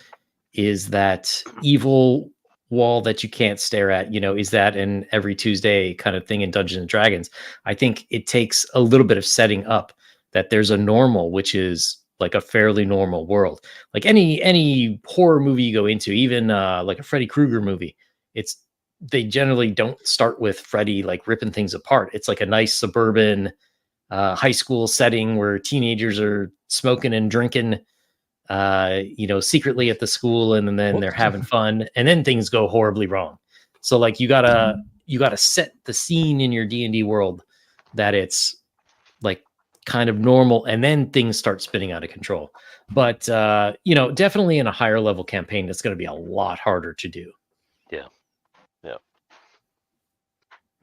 that evil wall that you can't stare at, is that an every Tuesday kind of thing in Dungeons and Dragons? I think it takes a little bit of setting up that there's a normal, which is like a fairly normal world. Like any horror movie you go into, even like a Freddy Krueger movie, they generally don't start with Freddy like ripping things apart. It's like a nice suburban high school setting where teenagers are smoking and drinking, secretly at the school, and then they're having fun, and then things go horribly wrong. So like you gotta set the scene in your D&D world that it's like kind of normal, and then things start spinning out of control. But definitely in a higher level campaign, it's going to be a lot harder to do. Yeah.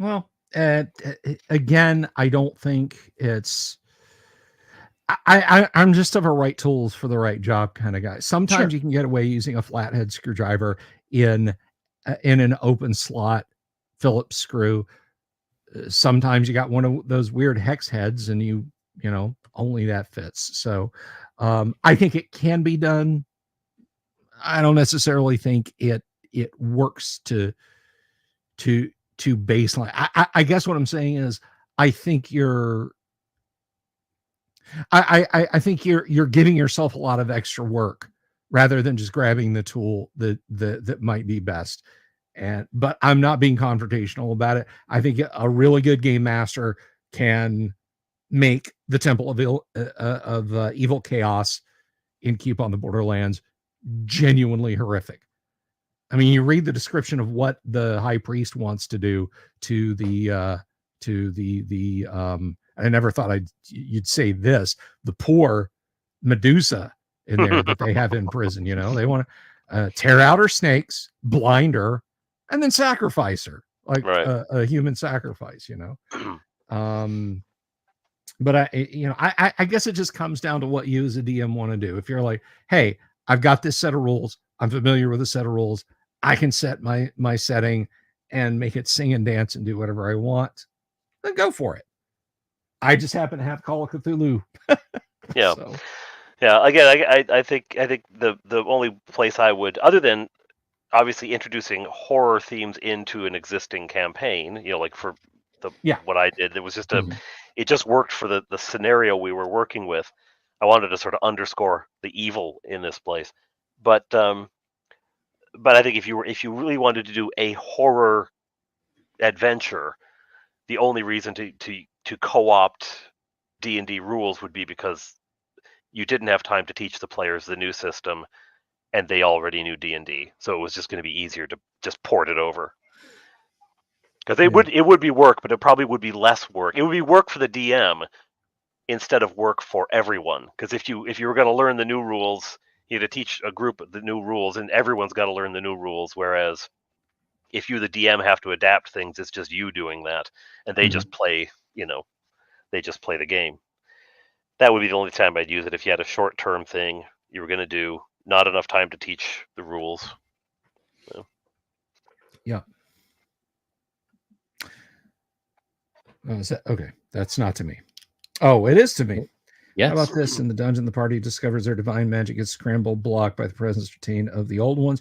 Well, again, I don't think it's. I'm just of a right tools for the right job kind of guy. Sometimes you can get away using a flathead screwdriver in an open slot Phillips screw. Sometimes you got one of those weird hex heads, and you only that fits. So I think it can be done. I don't necessarily think it works to baseline. I guess what I'm saying is I think you're giving yourself a lot of extra work rather than just grabbing the tool that might be best. But I'm not being confrontational about it. I think a really good game master can make the Temple of Evil Chaos in Keep on the Borderlands genuinely horrific. I mean, you read the description of what the high priest wants to do to the I never thought you'd say this, the poor Medusa in there that they have in prison. You know, they want to tear out her snakes, blind her, and then sacrifice her like a human sacrifice. You know, but I guess it just comes down to what you as a DM want to do. If you're like, hey, I've got this set of rules, I'm familiar with a set of rules, I can set my setting and make it sing and dance and do whatever I want, then go for it. I just happen to have Call of Cthulhu. Yeah. So. Yeah. Again, I think the only place I would, other than obviously introducing horror themes into an existing campaign, you know, like for what I did, it was just it just worked for the scenario we were working with. I wanted to sort of underscore the evil in this place, but I think if you really wanted to do a horror adventure, the only reason to co-opt D&D rules would be because you didn't have time to teach the players the new system, and they already knew D&D, so it was just going to be easier to just port it over. Because it would be work, but it probably would be less work. It would be work for the DM instead of work for everyone. Because if you were going to learn the new rules, you had to teach a group the new rules, and everyone's got to learn the new rules. Whereas if you, the DM, have to adapt things, it's just you doing that, and they just play. You know, they just play the game. That would be the only time I'd use it. If you had a short-term thing you were going to do, not enough time to teach the rules. So. Yeah. Is that okay? That's not to me. Oh, it is to me. Yes. How about this? In the dungeon, the party discovers their divine magic gets scrambled, blocked by the presence routine of the old ones.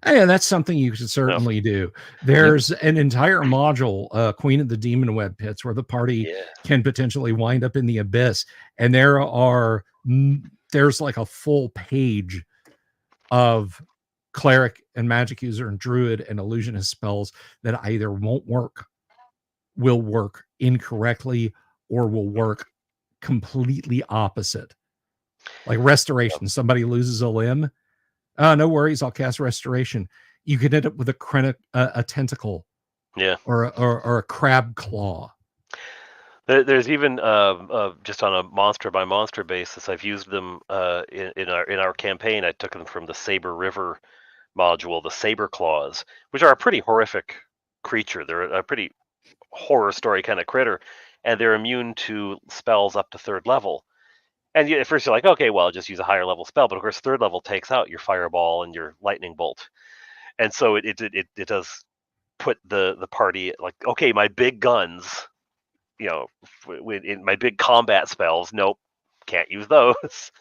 Yeah, that's something you should certainly do. There's an entire module, Queen of the Demon Web Pits, where the party can potentially wind up in the abyss. And there's like a full page of cleric and magic user and druid and illusionist spells that either won't work, will work incorrectly, or will work completely opposite. Like restoration, somebody loses a limb, no worries, I'll cast restoration. You could end up with a tentacle, or a crab claw. There's even just on a monster by monster basis, I've used them in our campaign. I took them from the Saber River module, the Saber Claws, which are a pretty horrific creature. They're a pretty horror story kind of critter, and they're immune to spells up to 3rd level. And at first you're like, okay, well, I'll just use a higher level spell. But of course, 3rd level takes out your fireball and your lightning bolt, and so it does put the party like, okay, my big guns, you know, in my big combat spells, nope, can't use those.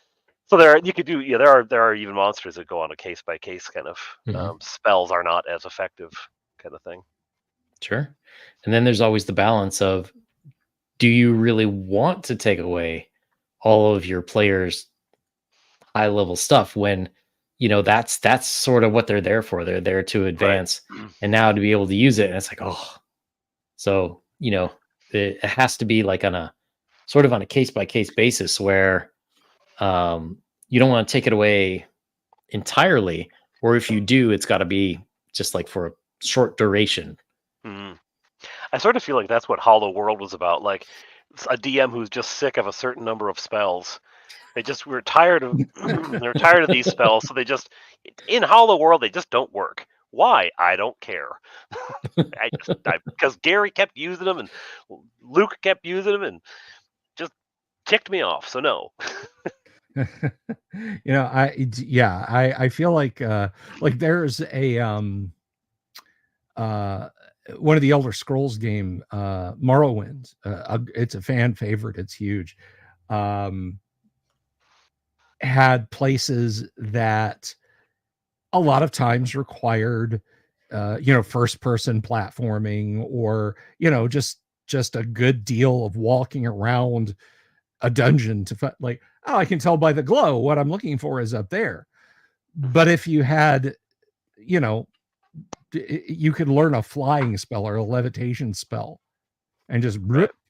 So there are even monsters that go on a case by case kind of spells are not as effective kind of thing. Sure. And then there's always the balance of, do you really want to take away all of your players' high level stuff when, you know, that's sort of what they're there for. They're there to advance, and now to be able to use it. And it's like, oh, so, you know, it has to be like on a sort of on a case by case basis where you don't want to take it away entirely, or if you do, it's got to be just like for a short duration. I sort of feel like that's what Hollow World was about. Like a DM who's just sick of a certain number of spells. We're tired of they're tired of these spells, so they just, in Hollow World, they just don't work. Why? I don't care. Because Gary kept using them and Luke kept using them and just ticked me off. So no. You know, I feel like there's a one of the Elder Scrolls game, Morrowind. It's a fan favorite. It's huge. Had places that a lot of times required, first person platforming, or, just a good deal of walking around a dungeon to like, oh, I can tell by the glow what I'm looking for is up there. But if you had, you could learn a flying spell or a levitation spell and just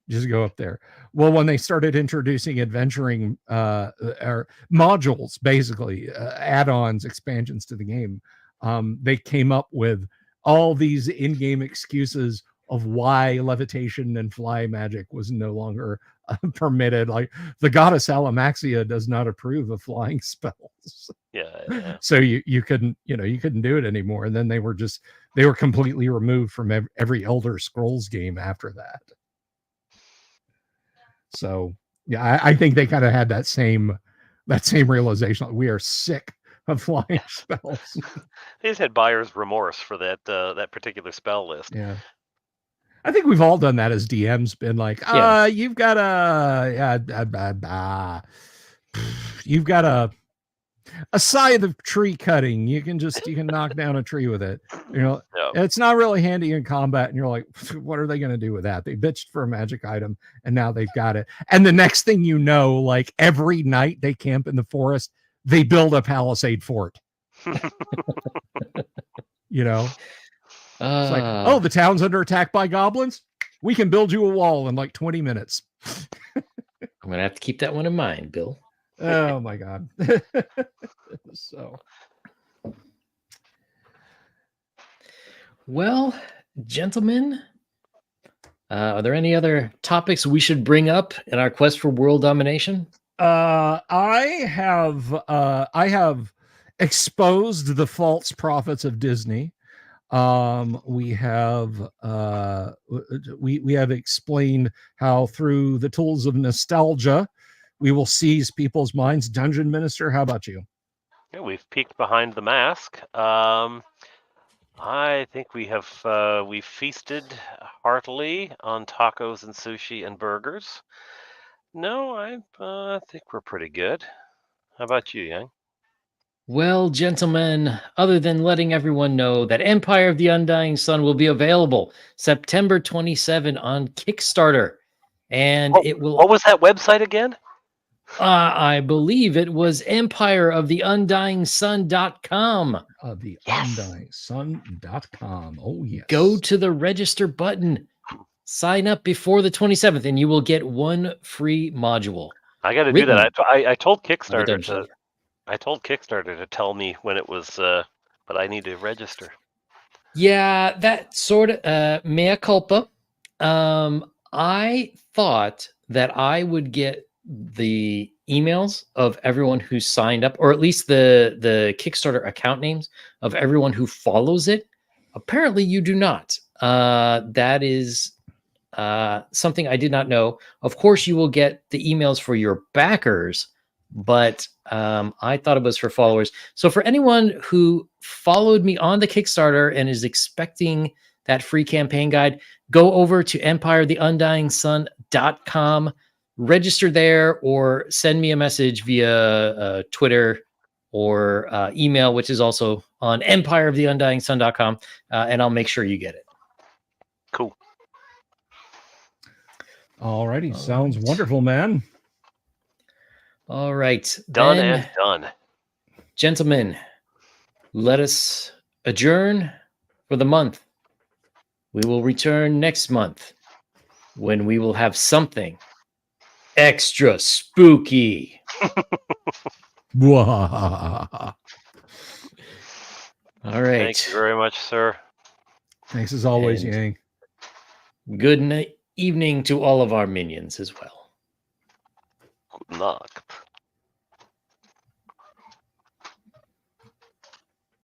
Just go up there. Well, when they started introducing adventuring or modules, basically add-ons, expansions to the game, they came up with all these in-game excuses of why levitation and fly magic was no longer permitted. Like the goddess Alamaxia does not approve of flying spells. Yeah. So you couldn't do it anymore. And then they were completely removed from every Elder Scrolls game after that. So yeah, I think they kind of had that same realization. Like, we are sick of flying spells. They just had buyer's remorse for that particular spell list. Yeah. I think we've all done that as DMs, been like, you've got a scythe of tree cutting. You can knock down a tree with it. It's not really handy in combat. And you're like, what are they going to do with that? They bitched for a magic item and now they've got it. And the next thing you know, like every night they camp in the forest, they build a palisade fort. It's like, the town's under attack by goblins. We can build you a wall in like 20 minutes. I'm going to have to keep that one in mind, Bill. Oh my God. So. Well, gentlemen, are there any other topics we should bring up in our quest for world domination? I have exposed the false prophets of Disney. We have explained how through the tools of nostalgia we will seize people's minds. Dungeon Minister, how about you? Yeah, we've peeked behind the mask. I think we've feasted heartily on tacos and sushi and burgers. No, I think we're pretty good. How about you, Yang? Well, gentlemen, other than letting everyone know that Empire of the Undying Sun will be available September 27 on Kickstarter, and it will. What was that website again? I believe it was empireoftheundyingsun.com. Undyingsun.com. Oh, yes. Go to the register button. Sign up before the 27th, and you will get one free module. I got to do that. I told Kickstarter to tell me when it was, but I need to register. Yeah, that sort of mea culpa. I thought that I would get the emails of everyone who signed up, or at least the Kickstarter account names of everyone who follows it. Apparently you do not. That is something I did not know. Of course you will get the emails for your backers, but I thought it was for followers. So for anyone who followed me on the Kickstarter and is expecting that free campaign guide, go over to empireoftheundyingsun.com, register there, or send me a message via Twitter or email, which is also on empireoftheundyingsun.com, and I'll make sure you get it. Cool. Alrighty, sounds wonderful, man. All right. Done and done. Gentlemen, let us adjourn for the month. We will return next month when we will have something extra spooky. All right. Thank you very much, sir. Thanks as always, And Yang. Good evening to all of our minions as well. Good luck.